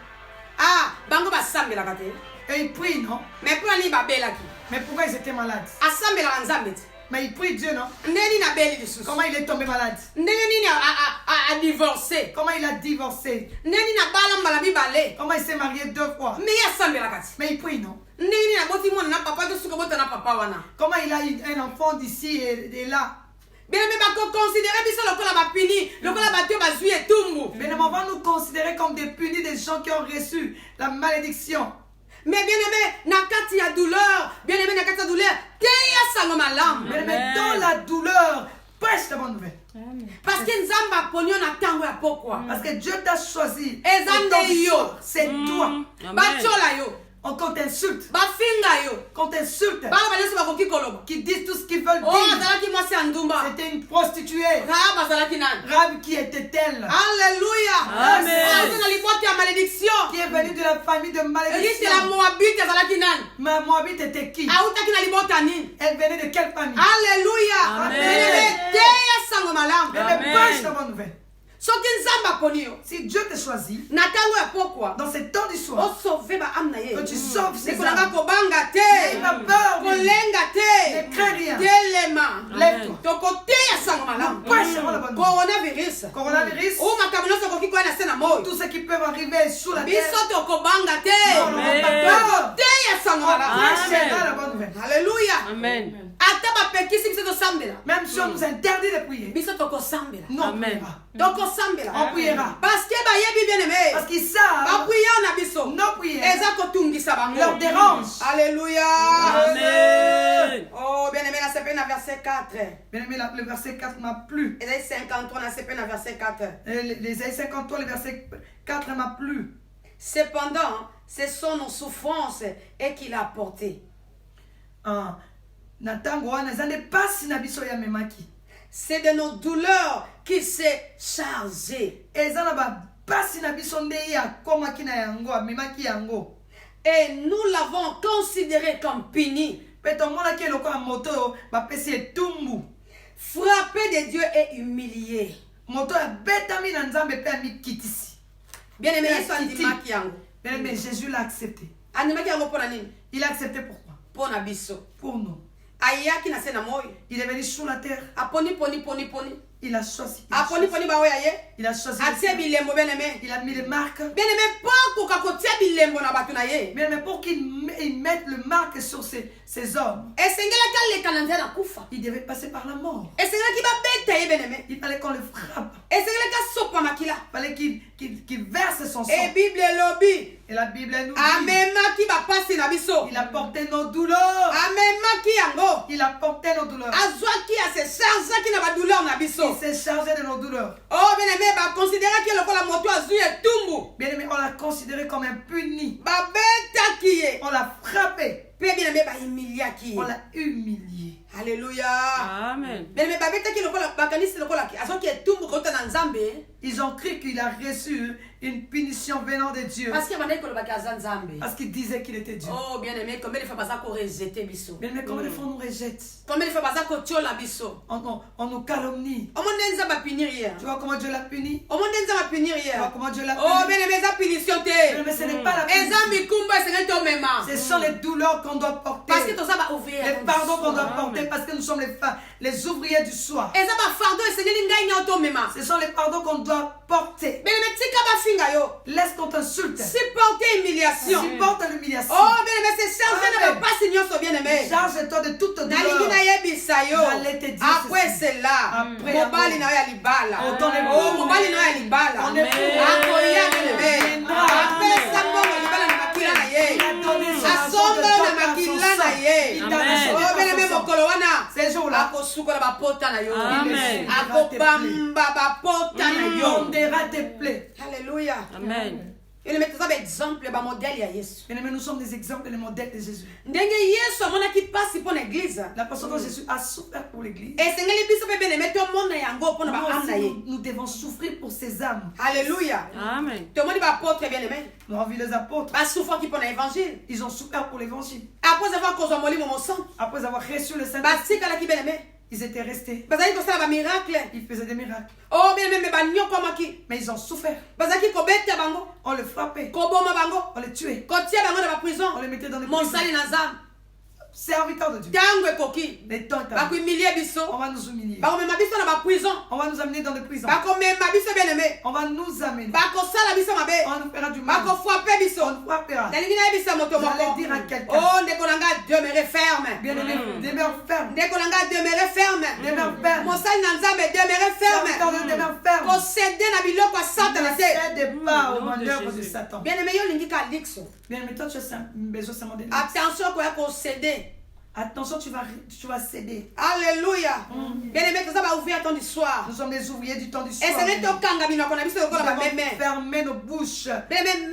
Ah, bango ba sambela kate. Et ils prient, non? Mais pourquoi ni babela ki? Mais pourquoi ils étaient malades? Asambela nzambe. Mais il prie Dieu, non? Ndeni na beli lisusu. Comment il est tombé malade? Ndeni a divorcé. Comment il a divorcé? Ndeni na bala mbala bibale. Comment il s'est marié 2 fois? Mais asambela kate. Mais il prie, non? Ndeni na boti mwana na papa to suka bota na papa wana. Comment il a eu un enfant d'ici et là? Bien aimé, considérer biso lokola ba puni, lokola ba tio ba zui etumbu. Bien aimé, on va nous considérer comme des punis, des gens qui ont reçu la malédiction. Mais bien aimé, nakati ya douleur, bien aimé nakati ya douleur, teya sango malam. Bien aimé, dans la douleur, prêche la bonne nouvelle. Parce que nzamba ponyo na tango ya pokwa. Parce que Dieu t'a choisi. Ezande yo, c'est toi. Bachola yo. Quand t'insultes, bafinga yo qu'on t'insulte, bana banyoso bakoki koloba qui disent tout ce qu'ils veulent oh dire. azalaki mwasi ya ndumba C'était une prostituée. rahab azalaki nani Rahab qui était-elle? Alléluia. Amen. Aza na libota ya malédiction. Qui est venue de la famille de Rite malédiction. la Moabite azalaki nani Ma Moabite était qui? autaki na libota nini Elle venait de quelle famille? Alléluia. Amen. Teya sango malamu Mais Amen. prêche la bonne nouvelle. soki nzambe aponi yo Si Dieu te choisit, na ntango ya pokwa dans ce temps du soir, osauve baame na ye que tu sauves ses nekolanga âmes, kobanga te n'aie pas peur, kolenga te ne crains rien. telema Lève-toi. tokoteya sango malamu Prêche la bonne nouvelle. coronavirus Coronavirus, o makambo nyonso ekoki koya na se na moi tout ce qui peut arriver sous la terre, biso tokobanga te on n'aura pas peur. tokoteya sango malamu Prêche la bonne nouvelle. Alléluia. Amen. ata bapekisi biso tosambela Même si on nous interdit de prier, biso tokosambela nous on Amen. priera. tokosambela On priera. parce que bayebi bien aimé Parce qu'ils savent, bapriere na biso nos prières eza kotungisa leur bango dérangent. Alléluia. Amen. Oh bien aimé na sepe na verset 4 Bien aimé, le verset 4 m'a plu. ezali 53 na sepe na verset 4 Les 53, le verset 4 m'a plu. cependant ce sont nos souffrances et qu'il a apporté Ah, na ntango wana eza nde pasi na biso ya memaki. c'est de nos douleurs qu'il s'est chargé Eza na bapasi na biso nde ye akomaki na yango, amemaki yango. et nous l'avons considéré comme puni, Mpe tomonaki eloko ya moto oyo bapesi etumbu. frappé de Dieu et humilié. Moto abetami na Nzambe mpe amikitisi. Bien aimé, Merci. Yesu andimaki yango. Bien aimé, Jésus l'a accepté. Andimaki yango mpona nini? Il a accepté pourquoi? Mpona biso. Pour nous. Ayaki na se na moi. Il est venu sur la terre. Aponi. Il a choisi. Aponi baoya ye. Il a choisi. Atie bilembo bien aimé. Il a mis les marques. Bien aimé, pas koka kotia bilembo na bato na ye. Mais pour qu'il mette le marque sur ces hommes, Esengelaki aleka na nzela kufa. il devait passer par la mort. Esengelaki babeta ye bien aimé. Il fallait qu'on le frappe. Esengelaki asopa makila. Il fallait qu'il verse son sang. Et Bible elobi. Et la Bible nous dit, Amemaki bapasi na biso. il a porté nos douleurs. Amemaki yango. Il a porté nos douleurs. Azwaki ase chargeaki na badouleur na Il biso. s'est chargé de nos douleurs. Oh bien aimé, baconsidéraki lokola moto azwi etumbu. Bien aimé, on l'a considéré comme un puni. Babetaki ye. On l'a frappé. Mpe bien aimé, bahumiliaki ye. On l'a humilié. Alléluia. Amen. Bien aimé, babetaki lokola bakanisi lokola azwaki etumbu kota na Nzambe. Ils ont cru qu'il a reçu une punition venant de Dieu. Parce que bandaki kolobaki aza Nzambe. Parce qu'il disait qu'il était Dieu. Oh bien aimé, combien de fois baza ko rejeter biso. Bien aimé, combien de fois on nous rejette? Combien de fois baza ko tiola biso. On nous calomnie. Omonde Nzambe punir hier. Tu vois comment Dieu l'a puni? Omonde Nzambe punir Tu vois hier. comment Dieu l'a Oh puni? bien aimé, eza punition Bien te. aimé, ce n'est pas la Eza punition. mikumba esengeli tomema. Ce sont les douleurs qu'on doit porter. Parce que toza ba ouvert. Les pardons qu'on doit Amen. porter parce que nous sommes les ouvriers du soir. Eza ba fardeau esengeli ngai nyao tomema. Ce sont les pardons qu'on doit porter. Bien aimé, tika ba finga yo. Laisse qu'on t'insulte. Supporter humiliation. Supporte l'humiliation. Oh bien aimé, c'est chargé de Amen. ma passe nyonso bien aimé. Charge-toi de toute Nalingi douleur. na yebisa yo. J'allais te dire Après ceci. cela, Après mobali amour. na yo ya libala. Oh, ton époux. Oh, mobali na yo ya libala. Ton époux. Akoya bien aimé. Viendra. Apesa mbongo libala na makila na ye. Il a donné son Asomba sang na de makila son na sang. ye. Il t'a Amen. racheté Oh par bien aimé son sang. mokolo wana. Ces jours-là, Akosukola bapota na yo. Amen. Akobamba bapota na il yo. ondera tes plaies. Alléluia. Amen. Ele mettoza ba exemple ba modèle ya Yesu. Bien aimé, nous sommes des exemples et des modèles de Jésus. Ndenge Yesu amonaki pasi mpo na église. La personne dont Jésus a souffert pour l'église. Esengeli biso mpe bene tomona yango mpo na Nous baame na ye. aussi, nous devons souffrir pour ces âmes. Alléluia. Amen. Tomoni baapôtre bien aimé. Nous avons vu les apôtres. Basouffraki mpo na évangile. Ils ont souffert pour l'évangile. Après avoir kozwa molimo mosantu. Après avoir reçu le Saint-Esprit, Batikalaki bien aimé. ils étaient restés. Bazalaki kosala bamiracle. Ils faisaient des miracles. Oh bien aimé me banyokwamaki. Mais ils ont souffert. Bazalaki kobeta bango. On les frappait. Koboma bango. On les tuait. Kotia bango na baprison. On les mettait dans les prisons. Mosali na Nzambe. Serviteurs de Dieu. Ntango ekoki. Les temps est arrivé. Bakohumilie biso. On va nous humilier. bakomema biso na baprison. On va nous amener dans les prisons. Bakomema biso bien aimé. On va nous amener. Bakosala biso mabe. On nous fera du mal. Bakofrappe biso. On nous frappera. nalingi nayebisa moto J'allais moko. dire à quelqu'un. Oh ndeko na nga demeure ferme. Bien aimé, demeure ferme. ndeko na nga demeure ferme. Demeure ferme. mosali na Nzambe demeure Serviteur ferme. de demeure ferme. kosede na biloko ya satana Ne te. cède pas aux Au nom de manœuvres de Jésus. Satan. bien aimé yo olingi ka likso. Bien aimé, toi tu as besoin seulement de attention koya kosede. Attention, tu vas céder. Alléluia. Bien-aimé, ça va ouvrir ton soir. Nous sommes des ouvriers du temps du Et soir. ce n'est pas kanga bino qu'on a vu ce qu'on a Nous même. devons fermer nos bouches. Même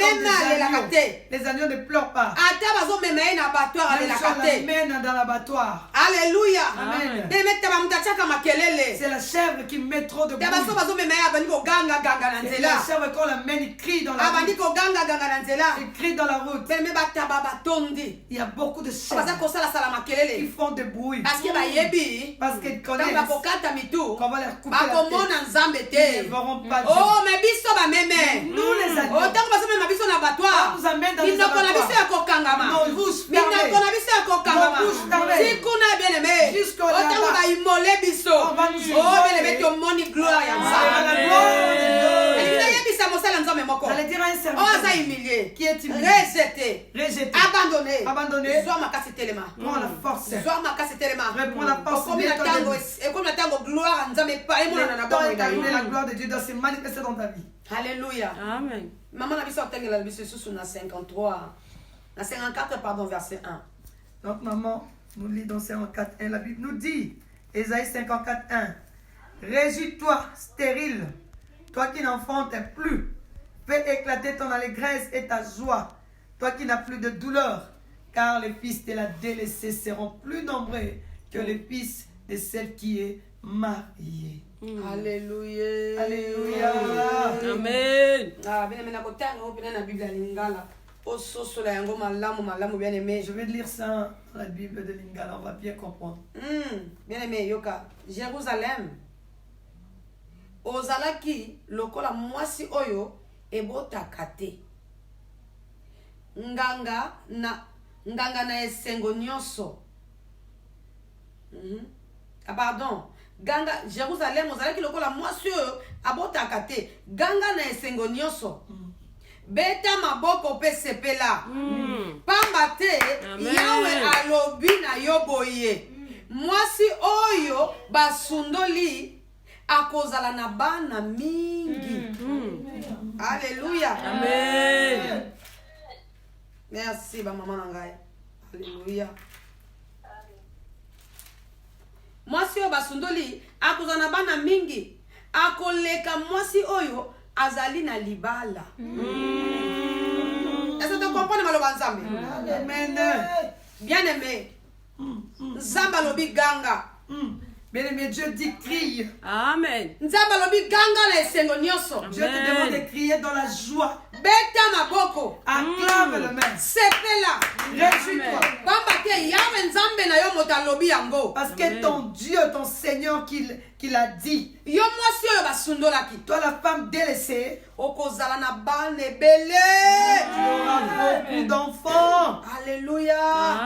Les agneaux ne pleurent pas. ata bazo mema ye na abattoir Les alelaka gens te. l'amènent dans l'abattoir. Alléluia. Amen. Bien-aimé, taba mutu atiaka makelele. C'est la chèvre qui met trop de bruit. Taba so bazo mema ye abandi koganga ganga na C'est la nzela. chèvre qu'on l'amène, il crie dans la Abandi route. koganga ganga na nzela. Il crie dans la route. Bien-aimé, bataba batondi. Il y a beaucoup de Baza chèvres kosala sala qui makelele. font de bruit. Parce que bayebi. Parce qu'ils Tango connaissent bakokata mitu. qu'on va leur couper la tête. Bakomona nzambe Ils te. ne verront pas Dieu. Oh, mais biso ba meme. Nous les agneaux, Otango bazo mema biso na on abattoir. nous amène dans les Minoko na biso ya abattoirs. kokangama. Nos bouches Minoko fermées. na biso ya kokangama. Nos bouches fermées. Sikuna bien-aimé. Jusqu'au Otango là-bas. ba imole biso. On va nous Oh, bien-aimé, immoler. to moni gloire ya À la nzambe. gloire de Dieu. Elinga yebisa mosala nzambe moko. J'allais dire à un Oh, aza serviteur humilié. qui est humilié, Rejeté. rejeté, Abandonné. abandonné, Zwa makasi telema. prends la force. Zwa makasi telema. Reprends la force. Okomi na Bientôt, tango, Dieu. ekomi na tango gloire ya nzambe epa emonana na Le temps bongo est na arrivé, yo. la gloire de Dieu doit se manifester dans ta vie. Alléluia. Amen. Maman na biso otengela biso susu na 53. Na 54 pardon verset 1. Donc, maman, nous lisons 54.1. La Bible nous dit, Ésaïe 54.1, réjouis-toi, stérile, toi qui n'enfantes plus. Fais éclater ton allégresse et ta joie, toi qui n'as plus de douleur, car les fils de la délaissée seront plus nombreux que les fils de celle qui est mariée. Alléluia. Alléluia. Amen. Ah, bien aimé na kotanga o pena na Bible ya Lingala. O soso la yango malamu bien aimé. Je vais lire ça dans la Bible de Lingala, on va bien comprendre. Bien aimé yoka. Jérusalem. Ozalaki lokola mwasi oyo ebotaka te. Nganga na esengo nyonso. Ah pardon. Ganga Jérusalem ozalaki lokola mwasi oyo abotaka te. Ganga na esengo nyonso. Beta maboko pe sepela. Pamba te Amen. Yawe alobi na yo boye. Mwasi oyo basundoli akozala na bana mingi. Alléluia. Amen. Merci ba maman nangai. Alléluia. Mwasi oyo basundoli akozala na bana mingi. Akoleka mwasi oyo azali na libala. Est-ce que tu comprends maloba nzambe? Amen. Bien aimé. Nzambe alobi ganga. Bien aimé, Dieu dit crie. Amen. Nzambe alobi ganga na esengo nyonso. Dieu te demande de crier dans la joie. Beta maboko. Acclame le main. Sepela. Réjouis-toi. Pamba te yawe nzambe na yo moto alobi yango. Parce que ton Dieu, ton Seigneur qui l'a dit. Yo mwasi oyo basundolaki. Toi, la femme délaissée, Okozala na bana ebele. tu auras beaucoup d'enfants. Alléluia.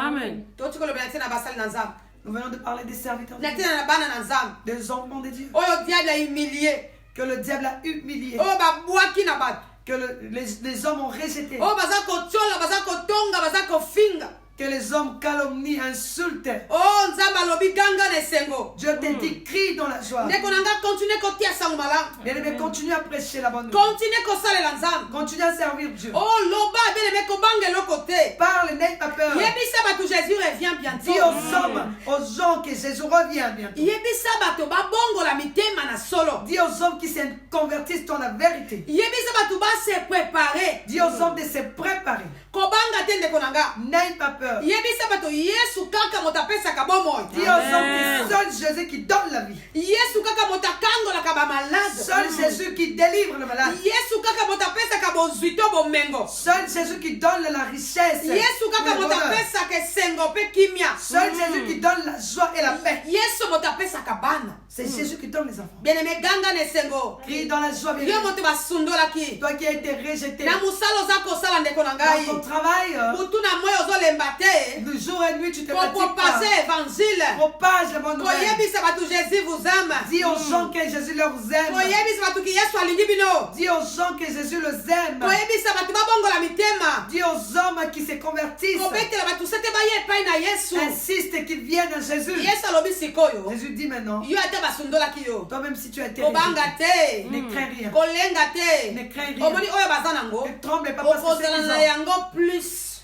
Amen. Toti kolobela te na basali na nzambe. Nous venons de parler des serviteurs de Na Dieu, te na bana na nzambe. des enfants de Dieu. Oyo diable a humilié. Que le diable a humilié. Oyo babwaki na bato. Que les hommes ont rejeté. Oyo baza kotiola, baza kotonga, baza kofinga. Que les hommes calomnient, insultent. Oh, nzambe alobi ganga na esengo. Dieu te dit crie dans la joie. Ndeko na nga continue kotia sango malamu. Bien-aimé, continue à prêcher la bonne nouvelle. Continue kosalela nzambe. Continue à servir Dieu. Oh, loba bien-aimé kobanga eloko te. Parle, n'aie pas peur. Yebisa bato Jésus revient bientôt. Dis aux hommes, aux gens que Jésus revient bientôt. Yebisa bato babongola mitema na solo. Dis aux hommes qui se convertissent dans la vérité. Yebisa bato ba se préparer. Dis aux hommes de se préparer. Kobanga te ndeko na nga. N'aie pas peur. Yebisa bato Yesu kaka moto apesaka bomoi. Dis aux hommes que seul Jésus qui donne la vie. Yesu kaka moto akangolaka ba malade. Seul Jésus qui délivre le malade. Yesu kaka moto apesaka bozwito bomengo. Seul Jésus qui donne la richesse. Yesu kaka le moto bonheur. apesaka esengo pe kimia. Seul Jésus qui donne la joie et la paix. Yesu moto apesaka bana. C'est Jésus qui donne les enfants. Bien-aimé ganga na esengo. Crie dans la joie, bien Yo moto basundolaki. Toi qui as été rejeté Na musala oza kosala ndeko na dans ngai. ton travail, Butu na moi ozolemba te. le jour et nuit, tu te fatigues Propase pas. évangile. Propage la bonne nouvelle. Koyebisa bato Jésus vous aime. Dis aux gens que Jésus leur aime. Koyebisa bato ki Yesu alingi bino. Dis aux gens que Jésus les aime. Koyebisa bato babongola mitema. Dis aux hommes qui se convertissent. Kobetela bato sete baye epai na Yesu. Insiste qu'ils viennent à Jésus. Yesu alobi sikoyo. Jésus dit maintenant, Yo ate basundolaki yo. toi-même si tu as été Kobanga rejeté, te. ne crains rien. Kolenga te. Ne crains rien. Omoni oyo baza nango. Ne tremble pas parce que Okozala na c'est yango plus.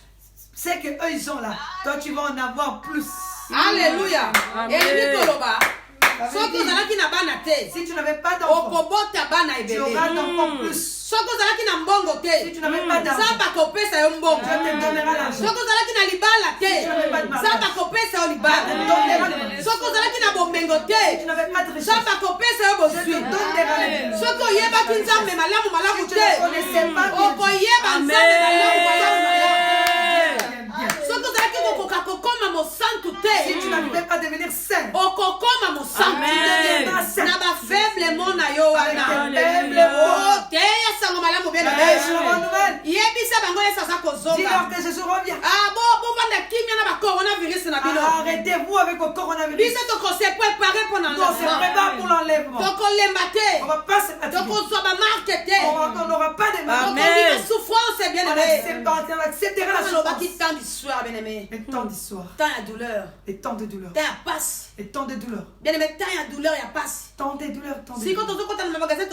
c'est que eux ils sont là. Toi tu vas en avoir plus. Alléluia. Et Nikoloba. Si tu n'avais pas d'enfant, tu auras d'enfants plus. Si tu n'avais pas d'argent, Dieu te donnera l'argent. Si tu n'avais pas de mariage, Dieu te donnera le mariage. Si tu n'avais pas de richesse, Dieu te donnera les biens. Si tu ne connaissais pas si tu n'arrivais pas à devenir saint, dis-leur que Jésus revient. Arrêtez-vous avec le coronavirus. On se prépare pour l'enlèvement. On va pas se fatiguer. On n'aura pas de maladies. On acceptera la souffrance. Les temps d'histoire. Les temps de douleur. Les temps de douleur. Bien aimé, temps de douleur, il y a pas. Temps de douleur, temps de Si quand douleur. on dans le magasin,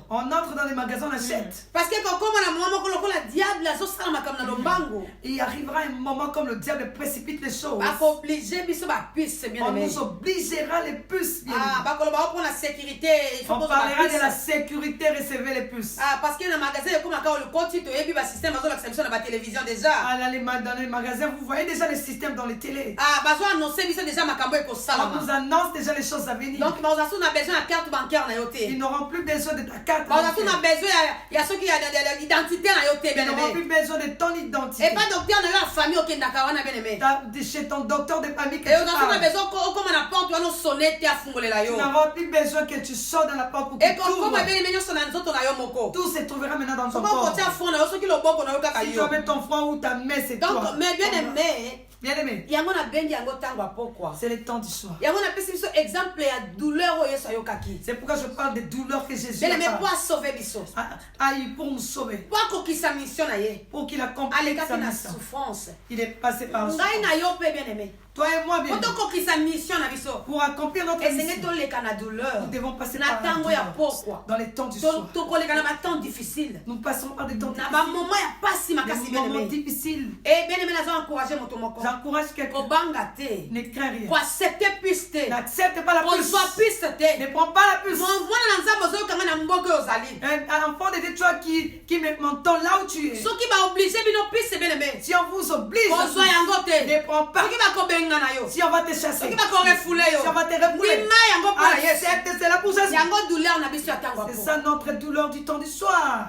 On entre dans les magasins, on achète. parce que comme la diable, la sauce comme dans le bango. Il arrivera un moment comme le diable précipite les choses. Obligé, biso ba puce, bien On aimé. nous obligera les puces. Bien Ah, aimé. pour la sécurité, il faut On parlera de la sécurité, recevez les puces. Ah, parce que dans le magasin, comme le côté, et puis le système, dans la télévision déjà. Dans les magasins, vous voyez déjà les systèmes dans les télés. Ah, bah, on annonce déjà ma cambo et pour ça. On nous annonce déjà les choses à venir. Donc, on a besoin de carte bancaire na yote. Ils n'auront plus besoin de ta carte. On a besoin, il y a ceux qui ont l'identité na yote, Ils bien n'auront aimé. plus besoin de ton identité. Et pas docteur dans la famille, ok, d'accord, bien aimé. Chez ton docteur de famille que Et tu on a parles. besoin, comme on a porte, on a sonné, tu as fumé la yo. Tu n'auras plus besoin que tu sors dans la porte pour que Et tu comme ouvres. bien aimé, on a un autre na yo moko. Tout se trouvera maintenant dans ton Comment corps. on tient fond na yo, ceux qui le bon qu'on a eu kaka Si tu yo. vas mettre ton front ou ta main, c'est toi. Donc, mais bien aimé, Bien aimé, il y a mon abendi, yango tango pourquoi. c'est le temps du soir. Il y a mon appel exemple ya douleur o yeso yo kaki. C'est pourquoi je parle des douleurs que Jésus Bien aimé, a pour sauver biso. pour nous sauver. Pour qu'il sa mission na ye. Pour qu'il accomplisse Allez, sa kaki na mission. souffrance. Il est passé par la Ngai souffrance. na yo pe bien aimé. Toi et moi, bien aimé, Pour qu'il sa mission na biso. pour accomplir notre Et c'est mission, que les na douleur. nous devons passer Na par la tango ya douleur. pourquoi. Dans les temps du soir. To ko les na temps difficile. Nous passerons par des temps Na ba moment ya pasi makasi difficiles. Des bien moments aimé. difficiles. Et bien aimé na encourager moto moko. J'encourage quelqu'un. Kobanga te. Ne crains rien. Pour accepter piste. N'accepte pas la Pour puce. soit piste te. Ne prends pas la puce. Mwana na nzambo zo kanga na mboka ozali. Un enfant de Dieu, toi qui me m'entend là où tu es. Soki ba obligé bino piste bien aimé. Si on vous oblige, Kozwa yango te. ne prends pas. Soki ba kobenga na yo. Si on va te chasser, Soki ba ko refoule yo. si on va te refouler, Ndima yango pour la Yesu. accepte cela pour Jésus. Yango douleur na biso ya tango C'est po. ça notre douleur du temps du soir.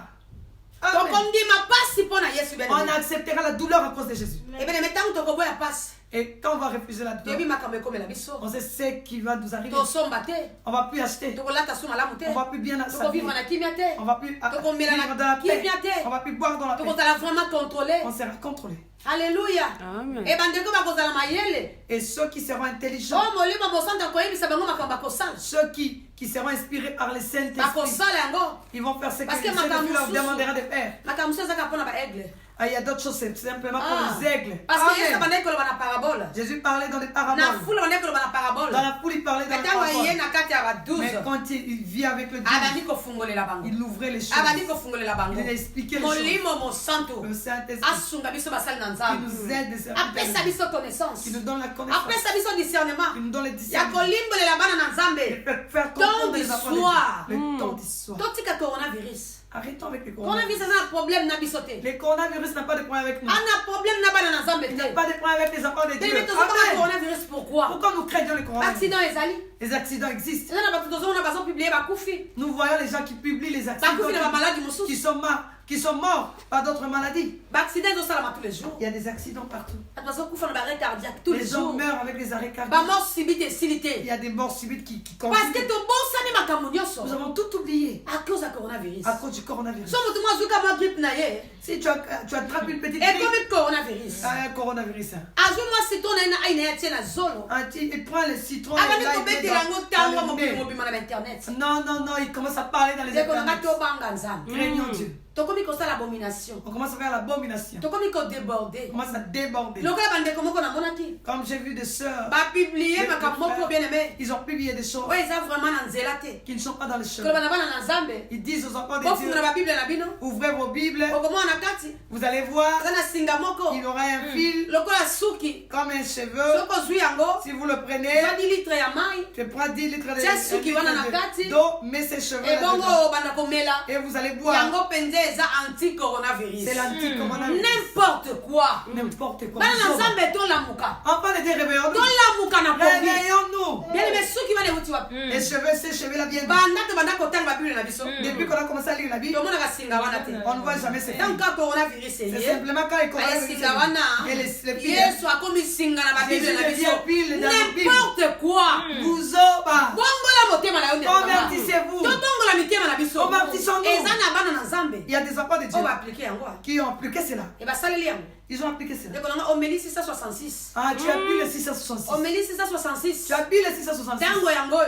Donc Amen. on dit ma passe pour na Yesu bien On aimé. acceptera la douleur à cause de Jésus. Et bien aimé tango to ko boya passe. Et quand on va refuser la Debi douleur, makambe comme la biso. on sait ce qui va nous arriver. To somba te. On va plus acheter. To ko lata suma la mute. On va plus bien To ko s'habiller. vivre na kimia te. On va plus To ko mela vivre na dans la paix. kimia te. On va plus boire dans la To paix. ko tala vraiment contrôler. On sera contrôlé. Alléluia. Amen. Et bandeko ba ko zala mayele. Et ceux qui seront intelligents, Oh molimo bosanda ko yebisa bango makambo ko sala. ceux qui seront inspirés par les saints Ba ko esprits, sala yango. ils vont faire ce que Parce le que Saint-Esprit leur Makamususu- demandera de faire. Makambo ça ka pona ba aigle. Ah, il y a d'autres choses, c'est simplement pour Ah. les aigles. Parce que Yesu Amen. bandeko lo bana parabole. Jésus parlait dans des Na paraboles. foule bandeko lo bana parabole. Dans la foule, il parlait dans les Metango ye paraboles. na kati ya ba Mais 12. quand il vit avec le Abandi Dieu, ko fungolela bango. il ouvrait les choses. Abandi ko fungolela bango. Il expliquait les choses. Molimo mo santo. Le Saint-Esprit Asunga biso basali na qui nzambe. nous aide, de Apesa biso connaissance. qui nous donne la connaissance, Apesa biso discernement. qui nous donne les Ya discernements, kolimbolela bana na et nzambe. faire Temps comprendre du les enfants de soir. Dieu. Le temps du soir. Totika coronavirus. Arrêtons avec le Coronavirus coronavirus. a un problème na biso te. Le coronavirus n'a pas de problème avec nous. Ana problème na bana na nzambe Il n'a te. pas de problème avec les enfants de Dieu. Tellement tozokana Amen. coronavirus pourquoi? Pourquoi nous craignons le coronavirus? Accident ezali. Les accidents existent. Eza na bato tozomona bazo publier bakufi. Nous voyons les gens qui publient les accidents Bakufi na ba maladie qui mosusu. sont morts par d'autres maladies. Ba accident ezosalama tous les jours. Il y a des accidents partout. Bato bazokufa na ba arrêt cardiaque tous les Les gens jours. meurent avec des arrêts Ba cardiaques. mort subite esili Il te. y a des morts subites qui Parce que continuent. tobosani makambo nyonso. Nous avons tout oublié À cause ya coronavirus. à cause du coronavirus. So moto mo azuka ma grippe na ye. Si tu attrapes une petite Et grippe, comme coronavirus. un coronavirus, hein. Azwi mwa citron na ye na aina ya tie na zolo. Il prend le citron Abandi et là, il kobetela yango met ntango dans le nez. mobima na ba internet. Non, il commence à parler dans les Ndeko na nga internets. tobanga nzambe. Craignons Dieu. Toko tokomi kosa l'abomination. On commence à faire l'abomination. Tokomi ko déborder. On commence à déborder. Lokola bande komoko na monaki. Comme j'ai vu des sœurs, Ba publier makamoko bien aimé. ils ont publié des choses Ouais, ça vraiment na nzela te. qui ne sont pas dans le Ko chemin. bana bana na Nzambe. Ils disent aux enfants de Ko Dieu, fungula ba Bible na bino. ouvrez vos Bibles, Okomona kati. vous allez voir, Sana singa moko. il aura un fil Lokola suki. comme un cheveu. Soko zui yango. Si vous le prenez, 20 litres ya mai. tu prends 10 litres Tia suki wana na kati. d'eau, mets ces cheveux Et là-dedans. bongo bana komela. Et vous allez boire. Yango penze eza anti-coronavirus. C'est l'anti-coronavirus. N'importe quoi. N'importe quoi. Bana na Nzambe to lamuka. Enfants de Dieu, réveillons-nous. To lamuka na COVID. Réveillons-nous. Bien aimé suki bana wuti wapi. Les cheveux, ces cheveux-là bien. Banda to banda kotanga ba Bible na biso. Depuis qu'on a commencé à lire la Bible, Tomona kasinga wana te. on ne voit jamais ces Donc filles. quand coronavirus est C'est lié. simplement quand les coronavirus Ayesinga wana. et les filles. Yesu akomi singa na ba Bible na Jésus biso. devient pile dans la Bible. N'importe quoi. Vous oba. Bongola motema na yo ne. Convertissez-vous. To bongola mitema na biso. Convertissons-nous. Eza na bana na Nzambe. Il y a des enfants de Dieu On va appliquer yango. qui ont appliqué cela. Et ba saleli yango. Ils ont appliqué cela. Ndeko nanga Homélie 666. Ah, tu as pu le 666. Homélie 666. Tu as pu le 666. Tango yango.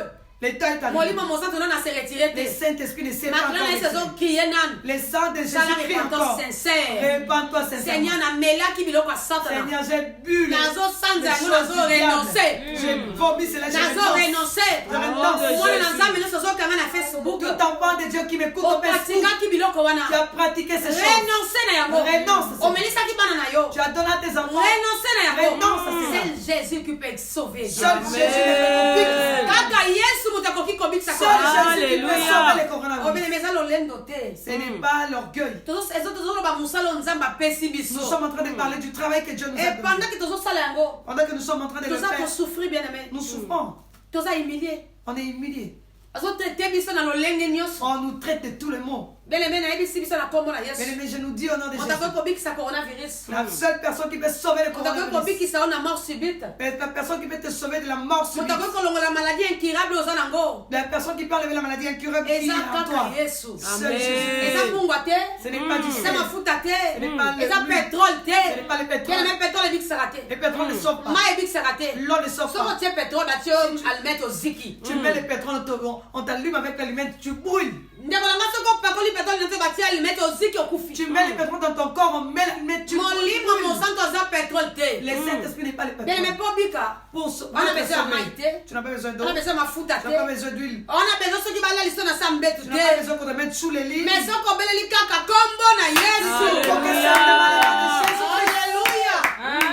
Le temps est arrivé. Molimo mosanto nana se retirer Le te. Saint-Esprit ne s'est pas Makla encore na saison retiré. qui nan. Le sang de Jésus Sala crie repentance encore. sincère. Répands-toi sincèrement. Seigneur na melaki biloko asata na. Seigneur, j'ai bu les Nazo sanza yango choses nazo du diable. renoncer. J'ai vomi cela, je Nazo renonce. renoncer. Je renonce. Mwana na Nzambe nyonso ozokanga na Facebook. Tout enfant de Dieu qui m'écoute au Facebook, Opatingaki biloko wana. tu as pratiqué ces choses. Renoncer na yango. Renonce. Omelisaki bana na yo. Tu as donné à tes enfants. Renoncer na yango. Renonce à cela. Seul Jésus qui peut sauver. Seul Jésus ne peut convaincre. Kaka Yesu moto akoki kobikisa Seul Jésus qui peut Alléluia. sauver les coronavirus. obelemeza lolendo te. Ce n'est pas l'orgueil. tozoloba mosala oyo Nzambe apesi biso. Nous sommes en train de parler du travail que Dieu nous a Et donné. pendant que tozosala yango, Pendant que nous sommes en train de le toza faire, kosouffrir bien aimé. nous souffrons. Toza humilié. On est humilié. azotraite biso na lolenge nyonso. On nous traite de tous les mots. Bien aimé nayebisi biso na kombo na Bien Yesu. aimé, je nous dis au nom de moto akoki Jésus. kobikisa coronavirus. La seule personne qui peut sauver le moto akoki coronavirus. kobikisa yo na mort subite. La personne qui peut te sauver de la mort subite. moto akoki kolongola maladie incurable oza nango. La personne qui peut enlever la maladie incurable qui est eza en kaka toi. Yesu. Seul Amen. Jésus. eza mbungwa te. Ce n'est pas du eza sel. mafuta te. Ce n'est pas le eza huile. pétrole te. Ce n'est pas le bien pétrole. aimé pétrole ebikisaka te. Le pétrole ne sauve pas. mai ebikisaka te. L'eau ne sauve soko pas. tie pétrole batie allumette oziki. Tu mets le pétrole, on t'allume avec l'allumette, tu brûles. ndeko nanga soko opakoli pétrole nete batie allumette oziki okufi. Tu mets le pétrole dans ton corps, on met l'allumette, tu molimo brûles. mosanto aza pétrole te. Le Saint-Esprit n'est pas le bien aimé pétrole. mpo bika Pour On a besoin de sauver. maïté. Tu n'as pas besoin d'eau. on a besoin mafuta Tu n'as pas te. besoin d'huile. on a besoin soki balaliso na sa mbetu Tu n'as pas te. besoin qu'on te mette sous les lits. mais soko obeleli kaka kombo na Yesu. Faut que ça ne malade de Jésus. Alléluia.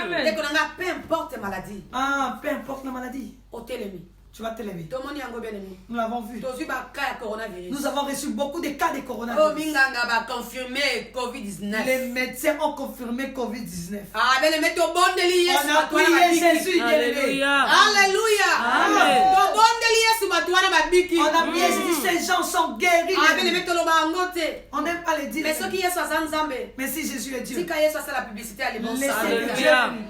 Amen. ndeko nanga peu importe maladie Ah, peu importe la maladie, otelemi. tu vas te lever. tomoni yango bien aimé. Nous l'avons vu. tozwi baka ya coronavirus. Nous avons reçu beaucoup de cas de oyo coronavirus. minganga baconfirme covid-19. Les médecins ont confirmé Covid-19. ah bien aimé tobondeli yesu On a bato wana prié babiki. Jésus, bien-aimé. Alléluia. Alléluia. Amen. tobondeli yesu bato wana babiki. On a prié Jésus, ces gens sont guéris. ah bien aimé toloba yango te. On n'aime pas les dire. mais soki yesu aza nzambe Mais si Jésus est Dieu, tika yesu asala publicité ya libonsa. laissez Alléluia.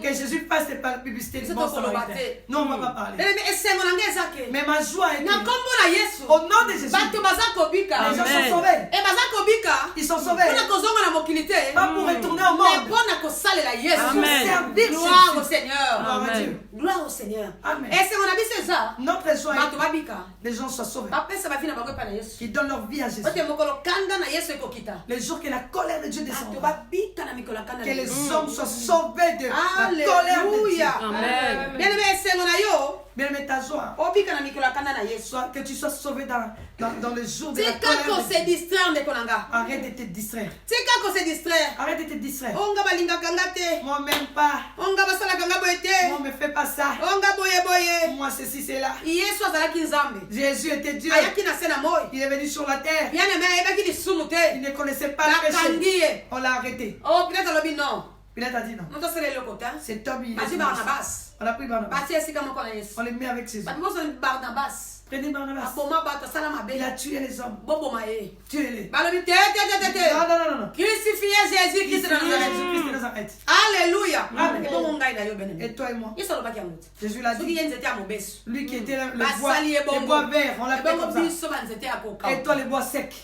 Dieu que Jésus fasse des publicités de C'est bon ton colobaté. samaritain. Non, on ne va pas parler. bien aimé esengo nanga eza ke. Mais ma joie est na que, kombo na yesu. au nom de Jésus, bato baza kobika. les gens Amen. sont sauvés. e baza kobika. Ils sont sauvés. mpona kozonga na mokili te. Pas pour retourner au mais monde. mpona kosalela yesu. Amen. Servir gloire au Jésus. seigneur. Gloire à Amen. Dieu. gloire au seigneur. Amen. esengo na biso eza. Notre joie bato est babika. que les gens soient sauvés. bapesa bavi na bango epai na yesu. Qui donnent leur vie à Jésus. ote mokolo kanda na yesu ekokita. Le jour que la colère de Dieu bato descendra. babika na mikolo ya kanda Que na les yesu. hommes soient sauvés de la colère de Dieu. Alléluia. Amen. bien aimé esengo na yo. Bien aimé, ta joie. obika na mikolo ya kanda na yesu. Que tu sois sauvé dans le jour de la tika colère de kose Dieu. distraire ndeko na nga. Arrête de te distraire. tika kose distraire. Arrête de te distraire. onga balingaka nga te. Moi même pas. onga basalaka nga boye Moi te. me fais pas ça. onga boyeboye. Moi ceci, c'est là. yesu azalaki nzambe. Jésus était Dieu. ayaki na se na moi. Il est venu sur la terre. bien aimé ayebaki lisumu Il te. ne connaissait pas le péché. bakangi ye. On l'a arrêté. oh pilate alobi non. Pilate a dit non. moto asala eloko te. Cet homme, il est bati barnabas. On a pris Barnabas. batia esika moko na yesu. On les met avec Jésus. bato bosoni barnabas. Prenez Barnabas. aboma bato asala mabe. Il a tué les hommes. boboma ye. Tuez-les. balobi te Non, te. non, non, non. crucifie jésus christ na nazareth. Jésus-Christ de Nazareth. alléluia. Amen. ebongo ngai na yo bien aimé. Et toi et moi. yesu alobaki yango te. Jésus l'a soki dit. ye nzete ya mobesu. Lui qui était le basali ebongo. bois vert, on l'appelle ebongo comme ça. biso banzete ya kokau. Et toi, les bois secs.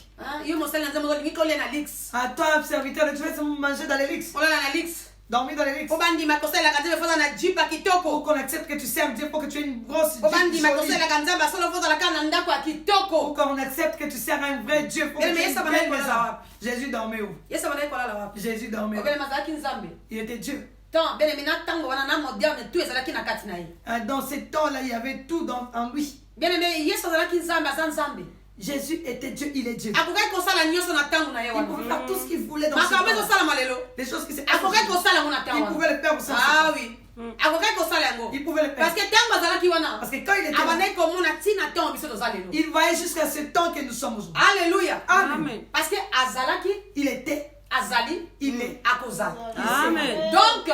yo mosali na nzambe ozolingi kolia na lix. À toi, serviteur de Dieu, tu vas manger dans les lix. olala na lix. Dormir dans les rixes. Pour qu'on accepte que tu serves Dieu, pour que tu aies une grosse vie. Pour qu'on accepte que tu sers un vrai Dieu. Pour que tu aies une belle maison. Jésus dormait où? Jésus dormait où? Il était Dieu. Dans ce temps-là, il y avait tout en lui. Jésus était Dieu, il est Dieu. Il pouvait faire tout ce qu'il voulait dans ce temps. Les choses qui s'est passées. Il pouvait le faire aussi. Ah oui. Il pouvait le faire. Parce que quand il était là, il voyait jusqu'à ce temps que nous sommes aujourd'hui. Alléluia. Amen. Parce que il était, il est. Amen. Donc,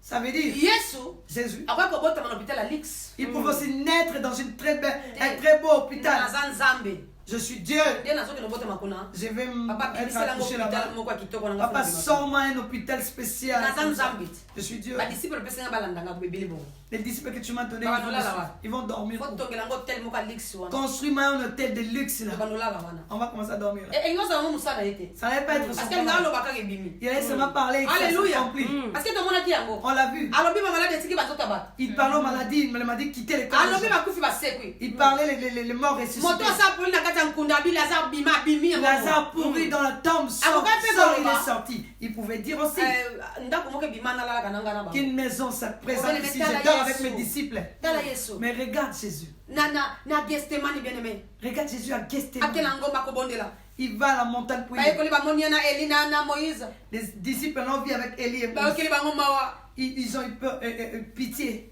ça veut dire Jésus. Il pouvait aussi naître dans un très beau hôpital. Je suis Dieu. Je vais être accouché là-bas. Papa, sors-moi un hôpital spécial. Je suis Dieu. Les disciples que tu m'as donnés, ils vont dormir. Construis-moi un hôtel de luxe là. On va commencer à dormir là. Ça n'allait pas être son plan. Il allait seulement parler. Alléluia. On l'a vu. Il parlait aux maladies, il m'a dit quitter les corps. Il parlait les morts ressuscités. Lazare pourri dans la tombe, il est sorti. Il pouvait dire aussi qu'une maison se présente ici. Je dors avec mes disciples. Mais regarde Jésus. Regarde Jésus à Gethsémani. Il va à la montagne pour les disciples l'ont vu avec Élie et Moïse. Ils ont eu peur, pitié.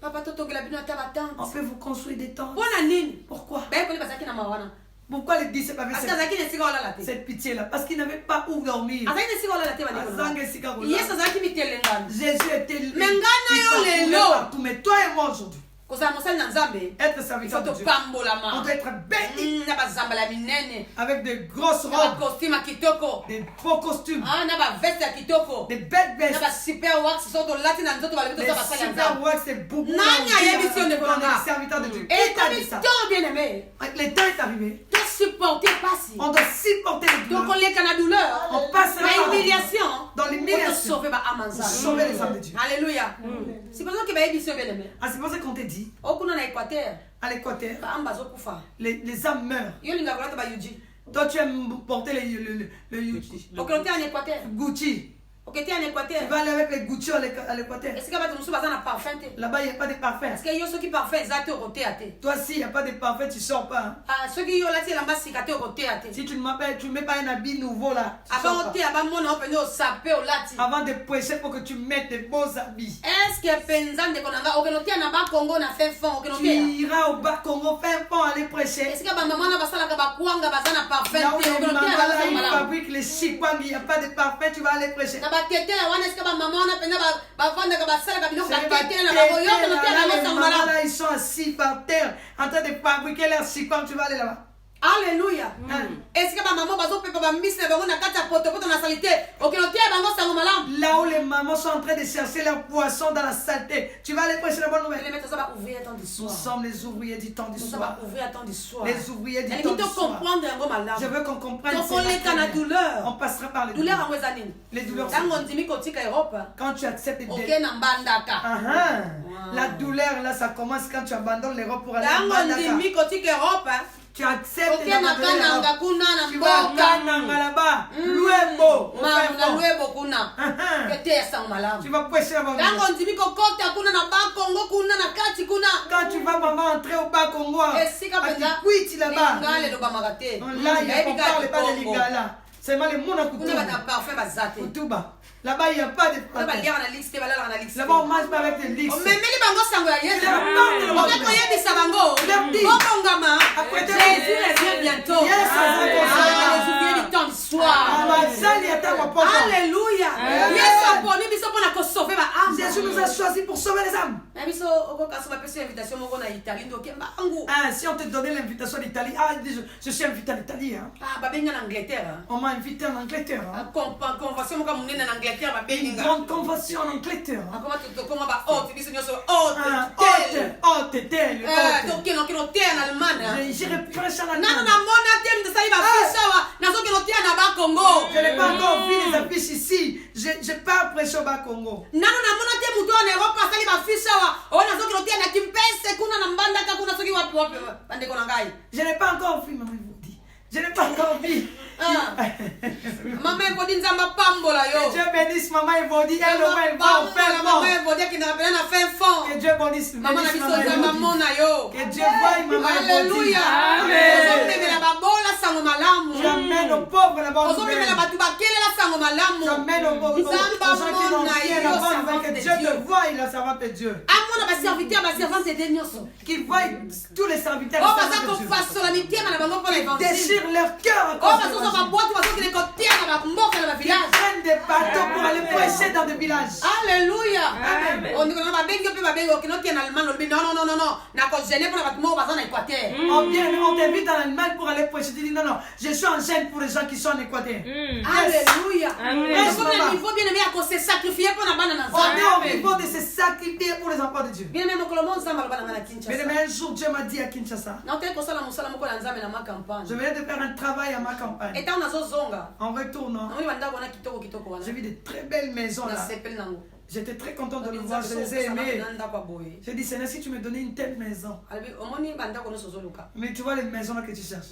On peut vous construire des tentes. Pourquoi? Pourquoi les disciples avaient cette pitié-là? Parce qu'ils n'avaient pas où dormir. Jésus était partout. Mais toi et moi aujourd'hui, être serviteur de Dieu, on doit être béni avec de grosses robes, des beaux costumes, des belles vestes, des super wax, des boubous, des serviteurs de Dieu. Et le temps est arrivé. On doit supporter les douleurs. On passe dans l'humiliation pour sauver les âmes de Dieu. Alléluia. C'est pour ça qu'on te dit à l'Équateur, les âmes meurent. Toi tu aimes porter le Gucci. Tu vas aller avec les Gucci à l'Équateur. Là-bas, il n'y a pas de parfum. Toi, s'il n'y a pas de parfum, tu ne sors pas. Si tu ne mets pas un habit nouveau là, avant de prêcher pour que tu mettes de beaux habits. Tu iras au bas Congo, fin fond, aller prêcher. Là où les mamans fabriquent les chikwang, il n'y a pas de parfum, tu vas aller prêcher. Les mamans là, ils sont assis par terre en train de fabriquer leur chikwang, tu vas aller là-bas. Alléluia. Là où les mamans sont en train de chercher leur poisson dans la saleté, tu vas aller prêcher la bonne nouvelle. Nous sommes les ouvriers du temps du soir. Les ouvriers du temps du soir. Je veux qu'on comprenne. On passera par les douleurs. Les douleurs. Quand tu acceptes la douleur là, ça commence quand tu abandonnes l'Europe pour aller en Mbandaka. Tu acceptes tu vas Kananga là-bas. Luembo. Tu vas prêcher là-bas. Quand tu vas maman entrer au bas Congo, là-bas. Là, on ne parle pas de Lingala. C'est mal le monde à Kutuba. Là-bas, il n'y a pas de parfum. Là-bas, on ne mange pas avec des lix. Alléluia. Jésus nous a choisis pour sauver les âmes. Ah, si on te donnait l'invitation d'Italie, je suis invité en Italie. Hein. On m'a invité en Angleterre. Hein. Une grande convention en Angleterre. Hein. Hôte, tel. J'irai prêcher en Allemagne. Je n'ai pas encore vu les affiches ici. Je pars prêcher au Bas-Congo. Je n'ai pas encore vu, maman, vous dit. Je n'ai pas encore vu. Maman Evodi nzamba pambola yo. Que Dieu bénisse maman Evodi. Elle va faire maman Evodi qui n'a pas fait fond. Que Dieu bénisse maman Evodi. Que Dieu voie maman Evodi. Alléluia. Amen. J'amène aux pauvres la bonne nouvelle. J'amène aux gens qui n'ont rien la bonne nouvelle. Que Dieu te voie la servante de Dieu. Qui voie tous les serviteurs de Dieu. Déchire leur cœur à cause de Ils prennent des bateaux pour aller prêcher dans des villages. Alléluia. On t'invite en Allemagne pour aller prêcher. Tu dis non, je suis en gêne pour les gens qui sont en Équateur. Alléluia. On est au niveau de se sacrifier pour les enfants de Dieu. Mais un jour, Dieu m'a dit à Kinshasa, je venais de faire un travail à ma campagne. En retournant, j'ai vu de très belles maisons là. J'étais très content de le voir, je les ai aimés. J'ai dit, Seigneur, si tu me donnais une telle maison. Mais tu vois les maisons là que tu cherches.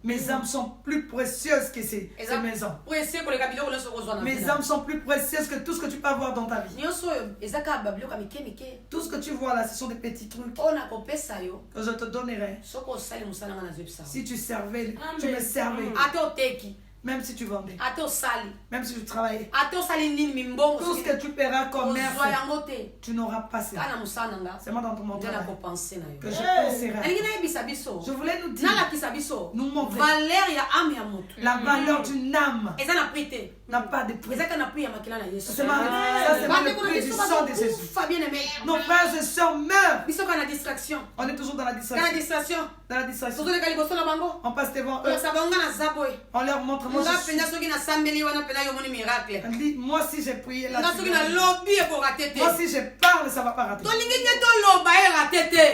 Mes âmes sont plus précieuses que ces maisons. Mes âmes sont plus précieuses que tout ce que tu peux avoir dans ta vie. Tout ce que tu vois là, ce sont des petits trucs que je te donnerai. Si tu servais, tu me servais. Même si tu vendais, même si tu travaillais, tout ce que tu paieras comme commerce, tu n'auras pas ça. C'est moi dans ton travail que je penserai. Je voulais nous dire, nous montrer la valeur d'une âme n'a pas de prix. Ça, c'est le prix du sang de Jésus. Nos frères et sœurs meurent. On est toujours dans la distraction. Dans la distraction. On passe devant eux. On leur montre. Moi si j'ai prié là, moi si je parle, ça va pas rater.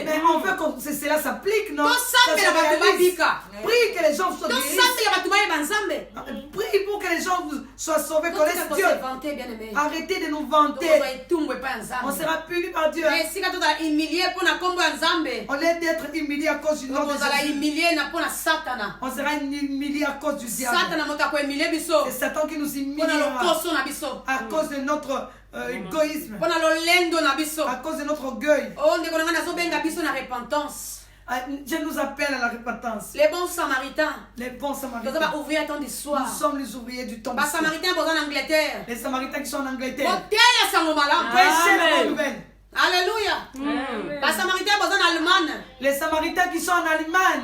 Mais on veut que cela s'applique, non? Prie que les gens soient guéris. Prie pour que les gens soient sauvés, connaissent Dieu. Arrêtez de nous vanter. On sera puni par Dieu. On est d'être humilié à cause du nom de Jésus. On sera humilié à cause du diable. C'est Satan qui nous humiliera à cause de notre égoïsme, à cause de notre orgueil. Dieu nous appelle à la repentance. Les bons samaritains. Nous sommes les ouvriers du temps. Les samaritains qui sont en Angleterre. Prêchez la bonne nouvelle. Alléluia. Les samaritains qui sont en Allemagne.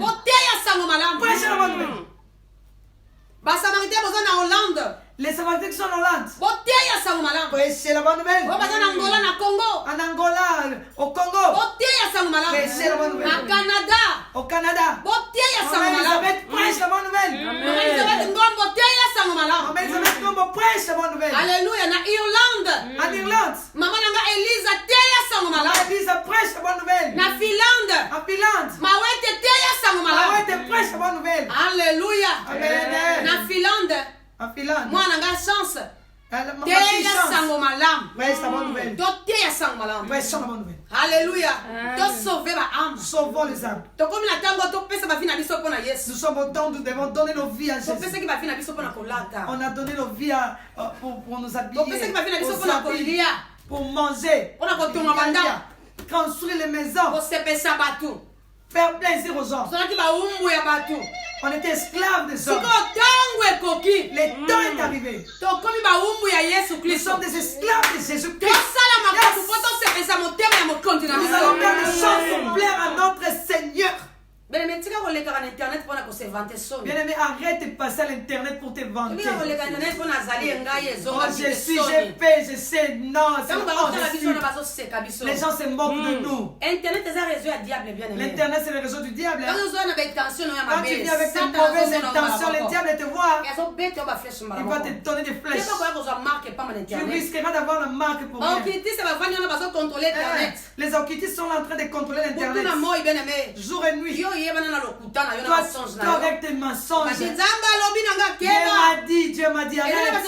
Prêchez la bonne nouvelle. Les samaritains qui sont en Hollande. Prêchez la bonne nouvelle. En Angola, au Congo. Prêchez la bonne nouvelle. Au Canada. Maman Elisabeth prêche la bonne nouvelle. Maman Elisabeth Ngombo prêche la bonne nouvelle. Alléluia. En Irlande. En Irlande. Maman Elisa prêche la bonne nouvelle. En Finlande. Mawete prêche la bonne nouvelle. Alléluia. Amen. En Finlande. Moi, on a chance. Prêche la bonne nouvelle. Prêche la bonne nouvelle. Alléluia. Sauvons les âmes. Nous sommes au temps où nous devons donner nos vies à Jésus. On a donné nos vies pour nous habiller, pour manger, construire les maisons, faire plaisir aux gens. On était esclaves des hommes. Le temps est arrivé. Nous sommes des esclaves de Jésus-Christ. Nous allons faire des choses pour plaire à notre Seigneur. Bien-aimé, tu vas aller sur Internet pour se vanter son. Bien-aimé, arrête de passer à l'internet pour te vanter. Tu vas aller sur Internet pour Nazali Ngaye Oh, Zonga. je suis, j'ai fait, je sais, non, c'est pas les gens se moquent de nous. Internet est un réseau à diable, bien-aimé. L'internet, c'est le réseau du diable. Hein. Quand tu viens avec tes mauvaises intentions, le diable te voit. Il va te donner des flèches. Tu risqueras d'avoir la marque pour rien. Les occultistes sont en train de contrôler l'internet. Jour et nuit. Toi, avec tes mensonges. Dieu m'a dit, arrête.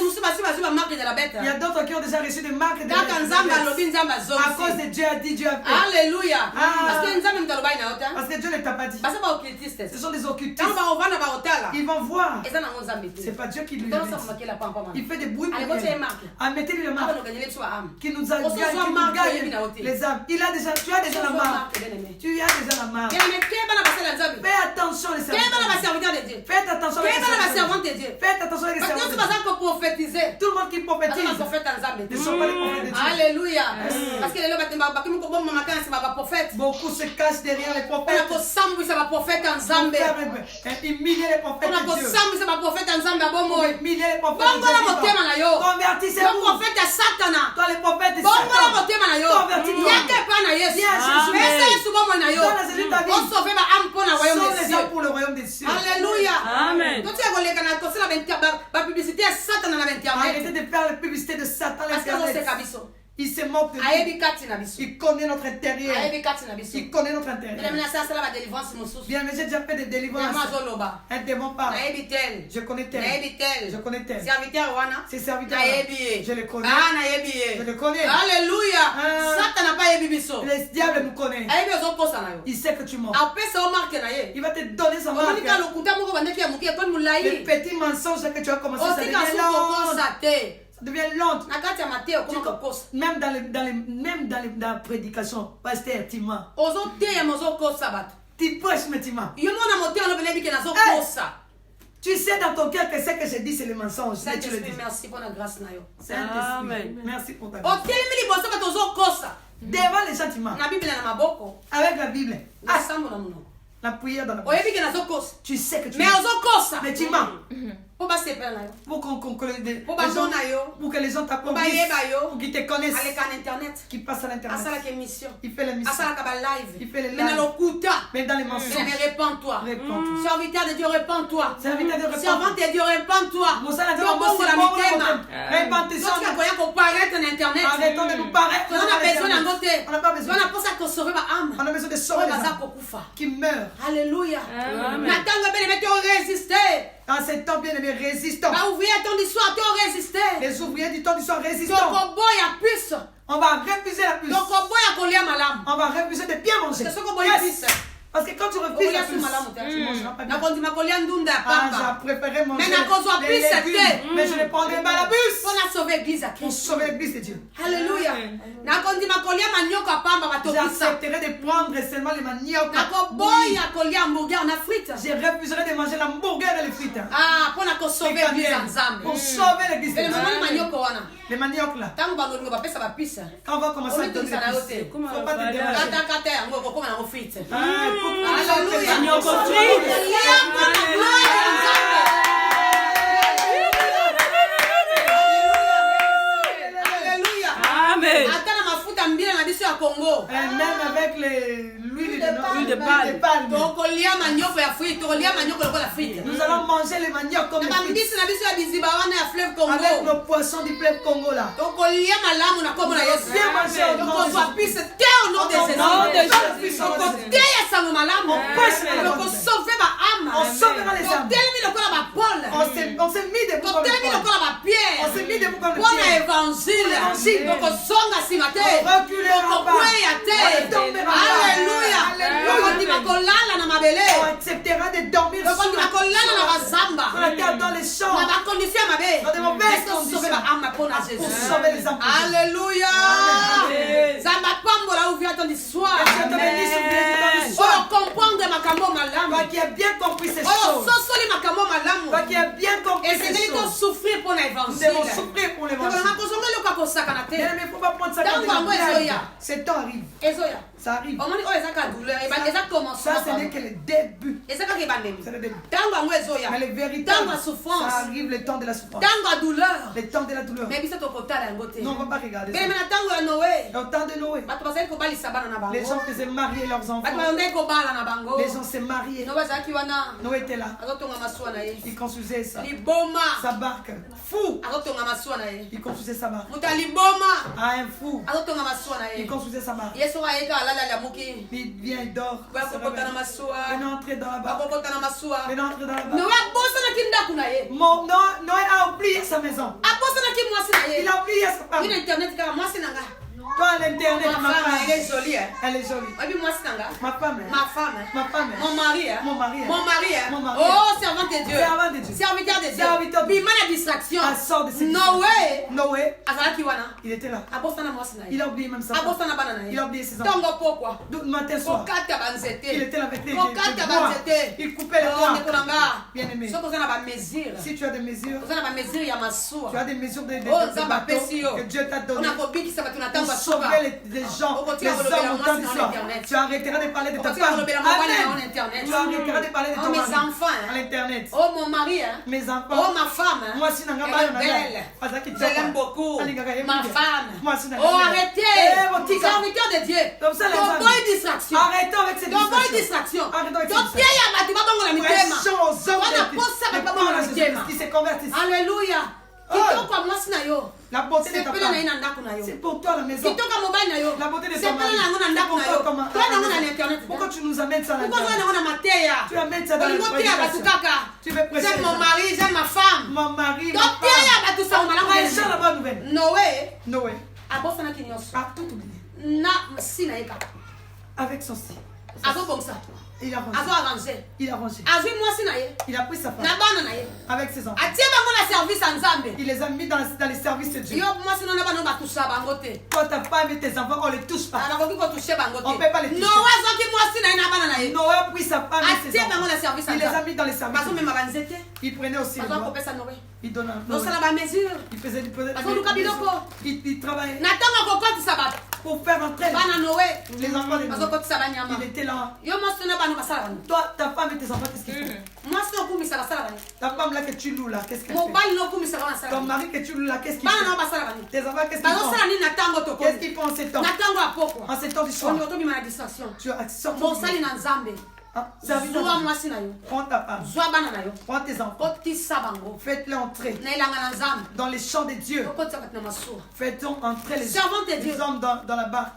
Il y a d'autres qui ont déjà reçu des marques de à cause de Dieu a dit, Dieu a fait. Alléluia. Parce que Dieu ne t'a pas dit. Ce sont des occultistes. Ils vont voir. C'est pas Dieu qui lui a dit. Il fait des bruits pour rien. Ah, mettez-lui la marque. Qui nous a gagné les âmes. Tu as déjà la marque. Tu as déjà la marque. Fais attention les serviteurs de Dieu. Faites attention les servantes de Dieu. Faites attention les servantes de Dieu. Tout le monde qui prophétise ne sont pas les prophètes de Dieu. Alléluia. Parce que beaucoup se cachent derrière les prophètes. Humilier les prophètes de Dieu. Humilier les prophètes de Dieu. Convertissez-vous. Toi les prophètes de Satan. Convertis-toi. Viens à Jésus. Donne à Jésus ta vie. Sauve les âmes pour le royaume des cieux. Alléluia. Amen. Arrêtez de faire la publicité de Satan à l'internet. Il se moque de nous. Il connaît notre intérieur. Il connaît notre intérieur. Bien, mais j'ai déjà fait des délivrances. Un démon parle. Je connais tel. Je connais tel. Ces serviteurs, je les connais. Je les connais. Alléluia. Le diable nous connaît. Il sait que tu mens. Il va te donner son marque. Les petits mensonges que tu as commencé, ça devient long. Même dans la prédication, pasteur, tu mens. Tu prêches, mais tu mens. Tu sais dans ton cœur que ce que je dis, c'est le mensonge. Merci pour la grâce. Amen. Merci pour ta grâce. Devant les gens, tu mens. Avec la Bible. La prière dans la bouche. Tu sais que tu mens. Mais tu mens. Pour que les gens t'applaudissent, pour qu'ils te connaissent, qui passent à l'internet, il fait l'émission, il fait les lives, mais dans les mensonges, répands-toi. Serviteur de Dieu, répands-toi. Servante de Dieu, répands-toi. Arrêtons de nous paraître. On a besoin de sauver les âmes qui meurent. Alléluia. Dans ces temps bien aimés, résistants. Les ouvriers du temps du soir résistants. On va refuser la puce. On va refuser de bien manger. Yes. Parce que quand tu refuses la puce, tu mangeras pas bien. J'ai préféré manger les légumes, mais je ne prendrai pas la puce pour sauver l'église de Dieu. Alléluia. J'accepterai de prendre seulement les maniocs. Je refuserai de manger l'hamburger et les frites. Pour sauver l'église de Dieu. Les maniocs là. Quand on va commencer à donner les puces, il ne faut pas te déranger. Alléluia. Amen. Même avec l'huile de palme. Nous allons manger les maniocs comme les frites. Avec nos poissons du fleuve Congo là. On sauvera les âmes. On s'est mis debout comme les Paul. On s'est mis debout comme les Pierre. Alléluia. On acceptera de dormir sur la terre, dans les champs, dans des mauvaises conditions, pour sauver les âmes. Alléluia. Toi qui as bien compris ces choses. Toi qui as bien compris ces choses. Nous devons souffrir pour l'évangile. Mais il ne faut pas prendre ça comme des blagues. Ce temps arrive. Ça Ça arrive. Ça, Ça, ce n'est que le début. c'est C'est le début. le Mais le véritable, Dans la souffrance. ça arrive le temps de la souffrance. douleur. Le temps de la douleur. Mais Non, on ne va pas regarder ça. Noé. Au temps de Noé, les gens faisaient marier leurs enfants. Les gens s'est mariés. Noé était là. Il construisait sa barque. Fou. Il construisait sa barque. Liboma. Un fou. Il construisait sa barque. Il vient, il dort. Il se réveille. Venez entrer dans la barque. Venez entrer dans la barque. Noé a oublié sa maison. Il a oublié sa femme. Toi, à l'internet, ma femme, elle est jolie. elle est jolie. Ma femme, Ma femme. ma femme, Mon mari. mon mari, Mon mari. Mon mari. Oh, servant de Dieu. servant de Dieu. Serviteur de Dieu. Serviteur de Dieu. Bima la distraction. Elle sort de ses Noé. Noé, Azalaki wana. il était là. Abosana mwasi na ye. Il a oublié même sa femme. Abosana bana na ye. Il a oublié ses enfants. Tongo pourquoi? Donc, matin, soir, Kokata banzete. il était là avec les Kokata bois. banzete. Il coupait les Oh, bois. nekolanga. Bien aimé. Soko zana ba mesure. Si tu as des mesures, Ozana ba mesure ya masuwa. tu as des mesures de Oh, bateaux Nzamba pesi yo. que Dieu t'a donné On a kobikisa batu na pour tamba sauver soba. les gens, Oh, les hommes au temps du soir. Tu arrêteras de parler de ta femme. Amen. Amen. Internet. Tu arrêteras de parler de Oh, ton mes mari enfants, hein. à l'internet. Oh, mon mari, hein. Mes Oh, enfants. ma femme, hein. Moi, si n'a Elle pas est belle. Je l'aime beaucoup. Ma femme. Moi, si n'a Oh, arrêtez. mon petit gars. Serviteur de Dieu. Comme ça, les Donc, amis. bonne distraction. Arrêtons avec ces Donc, bonne distractions. distraction. Arrêtons avec ces Donc, distractions. Pierre, il m'a dit, la mitema. Prêchons aux hommes Wana de posa Dieu. baba Les mwana paroles de mitema. Jésus qui se convertissent. Alléluia. Oh. Kitoko mwasi na yo. La beauté de ta Sepela na ye femme. na ndako na yo. C'est pour toi la maison. Kitoka mobali na yo. La beauté de ton Sepela mari. na yango na ndako na yo. Comment- Toi nango na internet. Pourquoi tu nous amènes ça là Pourquoi toi nango na mateya? Tu amènes ça dans la Olingo tia batu prédication. kaka. Tu veux prêcher J'aime mon ça. mari, j'aime ma femme. Mon mari, ma Donc Pierre femme. ya batu sa malamu. Prêchons la bonne nouvelle. Noé Noé abosanaki nyonso. a tout oublié. Na si na ye kaka. Avec son si. Azobongisa. Il a Azo rangé. arrange. Il a rangé. Azwi mwasi na ye. Il a pris sa femme Na bana na ye. avec ses enfants. Atie bango na service ya Nzambe. Il les a mis dans les services de Dieu. Yo mwasi na bana batusa bango te. Toi, ta femme et tes enfants, on les touche pas. Abakoki kotouche bango te. On peut pas les toucher. Noé azwaki mwasi na ye na bana na ye. Noé a pris sa femme et ses Atie bango enfants. na service ya Il les a Nzambe. mis dans les services. Bazomema banzete. Il prenait aussi les bois. Bazokopesa Noé. Il donnait un Bosala bamesure. Il faisait du Bazoluka biloko. Il travaillait Na ntango akokotisa bato. pour faire entrer Bana Noé. les enfants de Noé. Bazokotisa banyama. Il était là. Yo mwasi na bana basala bana. Toi, ta femme et tes enfants, qu'est-ce qu'ils font? Mwasi okumisa basala bana. Ta femme là que tu loues là, qu'est-ce qu'elle fait? Mobali nokumisa bana basala Ton bana. mari que tu loues là, qu'est-ce qu'il Bana na fait? basala bana. Tes enfants, qu'est-ce qu'ils font? Bazosala nini na ntango tokomi. Qu'est-ce qu'ils font en ces temps? Na ntango ya pokwa. En ces temps du soir. Oni otobima na distraction. Tu as sorti. Mosali na Nzambe. Zwa mwasi na yo. Prends ta femme. Zwa bana na yo. Prends tes enfants. Kotisa bango. Faites-les entrer Na elanga na Nzambe. dans les champs de Dieu. Okotisa bato na masuwa. Faites-on entrer Servante de Dieu. les hommes dans la barque.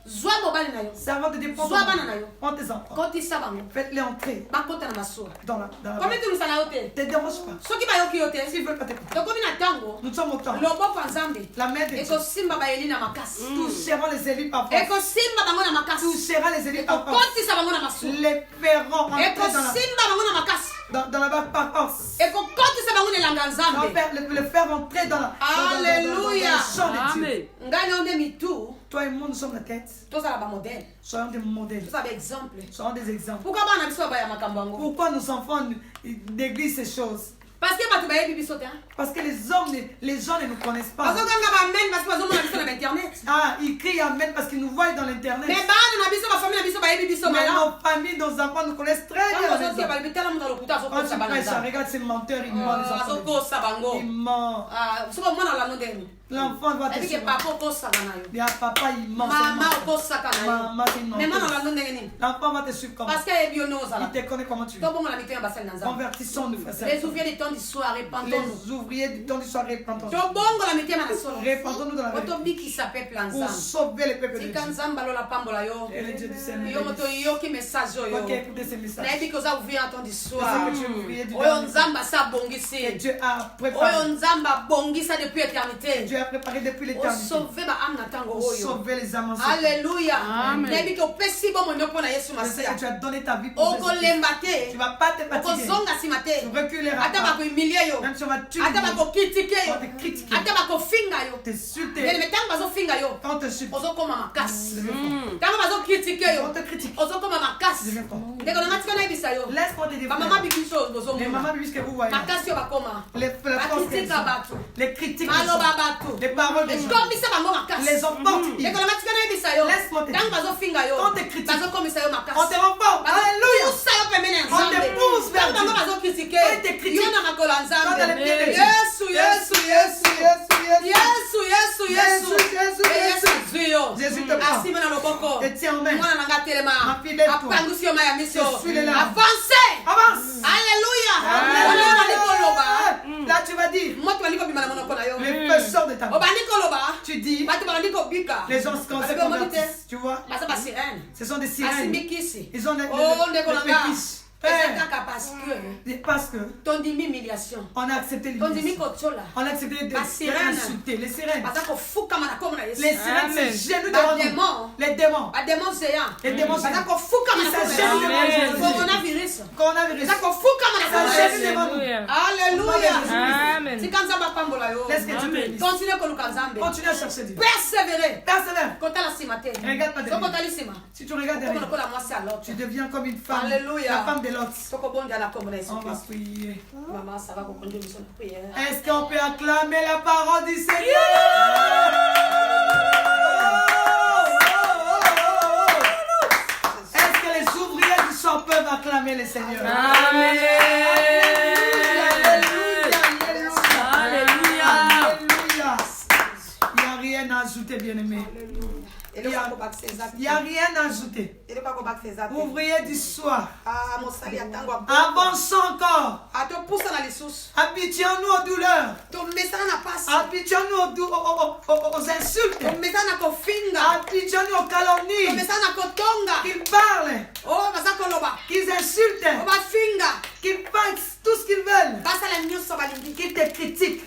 Zwa mobali na yo. Servant de Dieu, prends Sois banana yo. prends tes enfants. Kotisa bango. Faites-les entrer Bakota na masuwa. dans la Komi barque. tulusa na yo te. Ne te dérange pas. Soki bayoki yo te. S'ils veulent pas t'écouter. Tokomi na ntango. Nous sommes au temps. Loboko ya Nzambe. La main de Dieu. Ekosimba bayeli na makasi. Toucheront les élus par force. Ekosimba bango na makasi. Touchera les élus par force. Ekokotisa bango na masuwa. Les feront entrer Ekosimba bango na makasi. dans la barque par force. Ekokotisa bango na elanga ya Non, Nzambe. Père, le faire entrer dans Alléluia. le champ de Dieu. Ngai na nde mitu. Toi et moi, nous sommes la tête. Tozala bamodele. Soyons des modèles. Tozala baexemple. Soyons des exemples. Pourquoi bana biso baya makambo yango? Pourquoi nos enfants négligent ces choses? Parce que bato bayebi biso te. Parce que les gens ne nous connaissent pas. Bazokanga bamen parce que bazomona biso na internet. Ah, ils crient Amen parce qu'ils nous voient dans l'internet. Mais bana na biso bafamille na biso bayebi biso Mais mala. nos familles, nos enfants nous connaissent très bien. Quand les bazotia hommes. balibetala mutu alokuta Quand azokosa tu bana prêches, nzambe. regarde ces menteurs, ils mentent les enfants. de Dieu. azokosa bango. Ils mentent. Soko mwana olano ndeni. L'enfant va te Ebike suivre. papa okosaka na yo. Il y a papa, il ment. Mama okosaka na yo. Maman, il ment. Mais mwana olano ndenge nini? L'enfant va te suivre comme Parce que ayebi yo nde ozala. il te connaît comment tu es. Tobongola mito ya basali na nzambe. Convertissons-nous, frères. Les ouvriers du temps du soir, répandons-nous. Les ouvriers du temps du soir, répandons-nous. Tobongola mitema na solo. Répandons-nous dans la vérité. Otobikisa peuple ya Pour nzambe. sauver le peuple de Tika Dieu. nzambe alola pambola yo. Et le Dieu du Seigneur. Yo moto yoki message Toi oyo. qui as écouté ces messages. nayebi ke oza ouvrier ya temps du Je soir. sais que tu es ouvrier du Oyo dernier. nzambe asa Et abongisi. Dieu a préparé. Oyo nzambe abongisa depuis éternité. Dieu a préparé depuis l'éternité. Osauve baame na ntango Pour oyo. sauver les âmes. Alléluia. Amen. nayebi ke opesi bomoi no mpona yesu Je sais masiya. que tu as donné ta vie pour Jésus. okolemba Tu te. ne vas pas te fatiguer. okozonga nsima te. Tu reculeras ata pas. bakohumilie yo. Même si on va te ata bakokritike on yo. va te critiquer, ata bakofinga yo. t'insulter, me ntango bazofinga yo. quand on te suit, ozokoma makasi. on ntango bazokritike yo. te critique. ozokoma makasi. Deviens fort. ndeko nanga tika nayebisa yo. Laisse-moi te dire. bamama bibiso Les bozomona mamans, puisque vous voyez, makasi yo bakoma la force qu'elles bakitika ont, bato les critiques, maloba bato les paroles des gens, ekomisa bango makasi les emportent. ekolanga tika nayebisa yo Laisse-moi te dire. ntango bazofinga yo Quand on te critique, bazokomisa yo on makasi te renforce. Alléluia. bazopusa yo pembeni ya On te nzambe pousse vers ntango bango Dieu. bazokritike Quand ils te critiquent, yo na makolo ya quand dans nzambe les pieds de Dieu. yesu yesu yesu yesu yesu yesu azwi yo Jésus te prend. asime na loboko Te tient en main. mwana na nga telema Ma fille, lève-toi. apangusi yo ma ya miso Je suis là. avance Avance. alleluya Amen. oyo bandi koloba Là, tu vas dire, moto bandi kobima na monoko na yo le feu sort de ta bouche. obandi koloba Tu dis, bato babandi kobika les gens se Balobi omoni te convertissent. Tu vois, baza basirene ce sont des sirènes. asimbi kisi Ils ont oh ndeko les na nga pépiches. eza kaka parce que tondimi humiliation On a accepté tondimi l'humiliation. kotola On a accepté Bah, d'être sirène. insultés. Les sirènes. baza kofukama na kombo na yesu Les sirènes Amen. se gênent Bah, devant démons. nous. Les démons. bademo zeya Les démons baza sont kofukama Ils na kombo s'agènent devant na yesu Jésus. coronavirus Coronavirus. baza kofukama na kombo na Ça gêne yesu devant nous. alleluya Amen. tika nzambe apambola yo Laisse que Dieu te bénisse. continue koluka nzambe Continue à chercher Dieu. persévérer Persévère. kotala nsima te Regarde pas derrière. soko otali nsima Si tu regardes okoma derrière, lokola mwasi ya lot tu deviens comme une femme. Alléluia. La femme de Lot. tokobonja na kombo na yesu On va kristo prier. mama ça va kokonja biso na priere Est-ce qu'on peut acclamer la parole du Seigneur? Est-ce que les ouvriers du sang peuvent acclamer le Seigneur? Amen. Alléluia. Alléluia. Il n'y a rien à ajouter, bien-aimé. Il n'y a rien à ajouter. Ouvrier du soir. Avançons encore. Habituons-nous aux douleurs. Habituons-nous aux insultes. Habituons-nous aux calomnies. Qu'ils parlent. Qu'ils insultent. Qu'ils fassent tout ce qu'ils veulent. Qu'ils te critiquent.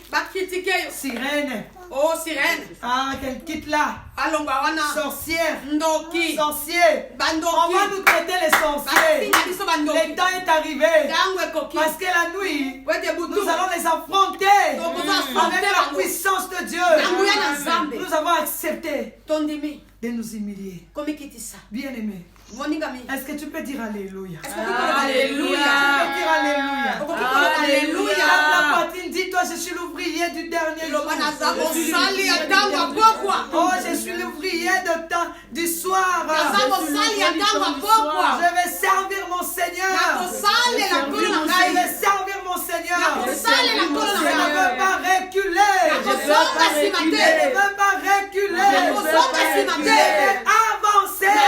Sirène. Oh sirène. Ah, qu'elle quitte là. Alongwa wana. Sorcière. Ndoki. Sorcier. On Bandoki. va nous traiter les sorciers. Bafinga biso bandoki. Le temps est arrivé. Tango ekoki. Parce que la nuit, Wete butu. nous allons les affronter Tokoza affronter avec la bango. puissance de Dieu. Tanguya na nzambe. Nous avons accepté Tondimi. de nous humilier. Komikitisa. Bien-aimé, Moningami. est-ce que tu peux dire Alléluia? Est-ce que tu peux Alléluia. Tu peux dire Alléluia. Alléluia. La patine, dis-toi, je suis l'ouvrier du dernier jour. Loba naza mosali ya ntango apokwa. Oh, je suis l'ouvrier du soir. Naza mosali ya ntango apokwa. Je vais servir mon Seigneur. Nakosalela nkolo na Je ngai. vais servir mon Seigneur. Nakosalela nkolo na Je ne ngai. veux pas reculer. Nakosonga nsima Je ne te. veux pas reculer. Nakosonga nsima Je te. vais avancer. Je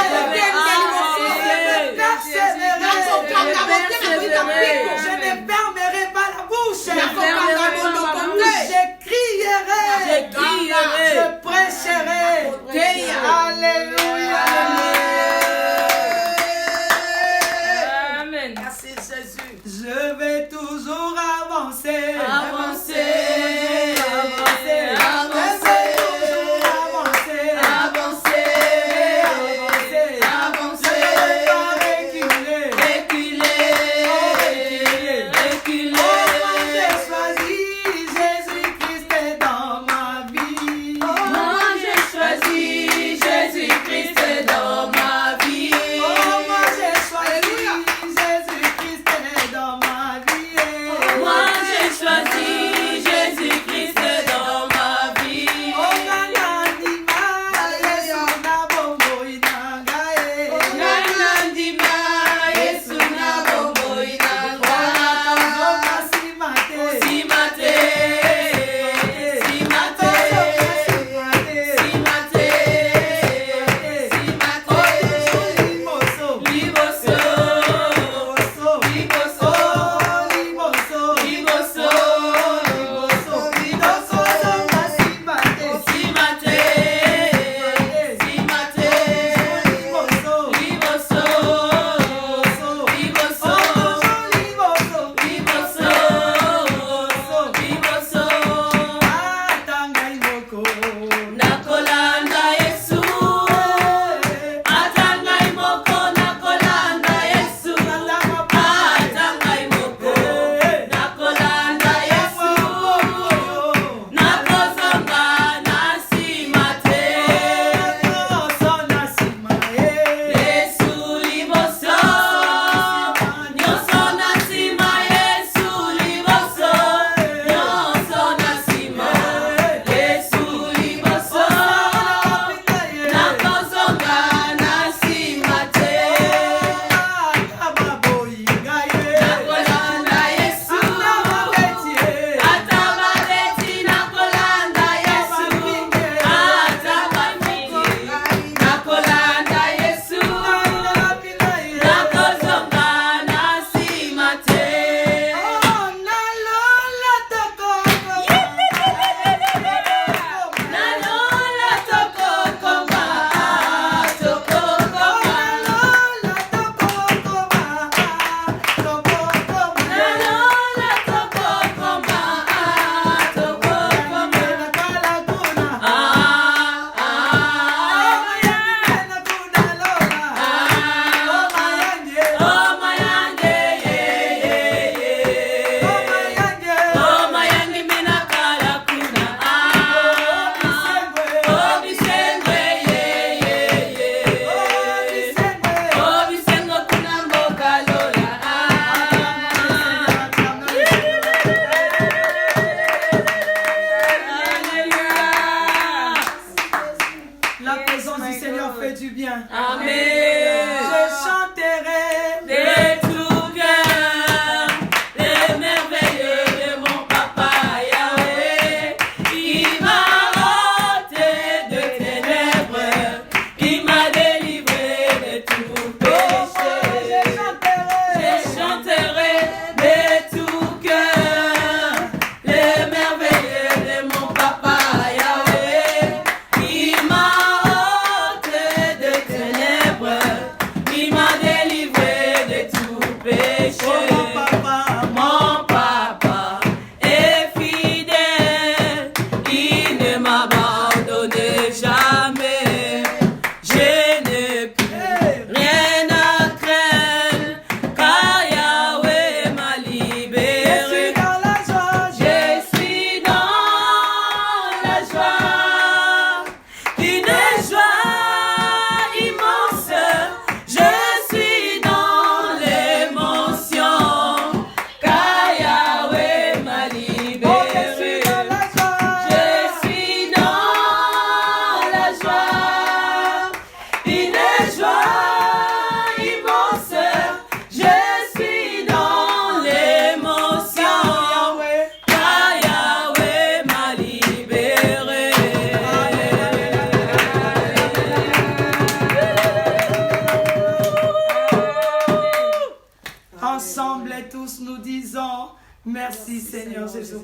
vais persévérer. Nakokanga motema koyika mpiko. Je ne fermerai pas la bouche. Nakokanga monoko te. Je crierai. Je prêcherai. Alléluia. Amen. Merci Jésus. Je vais toujours avancer. Avancer. Avancer. Je vais toujours avancer. Avancer.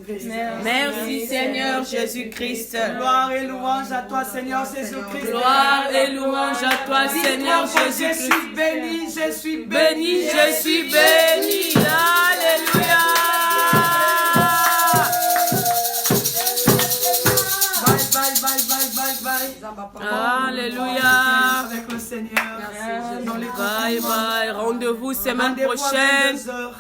Jésus-Christ. Merci Seigneur Jésus-Christ. Gloire et louange à toi Seigneur Jésus-Christ. Gloire et louange à toi Seigneur Je Jésus-Christ. suis béni, je suis Béni, je suis béni. Alléluia. Bye. Alléluia. Avec le Seigneur. Dans les Bye bye. Rendez-vous semaine Rendez-vous avec prochaine. 2 heures.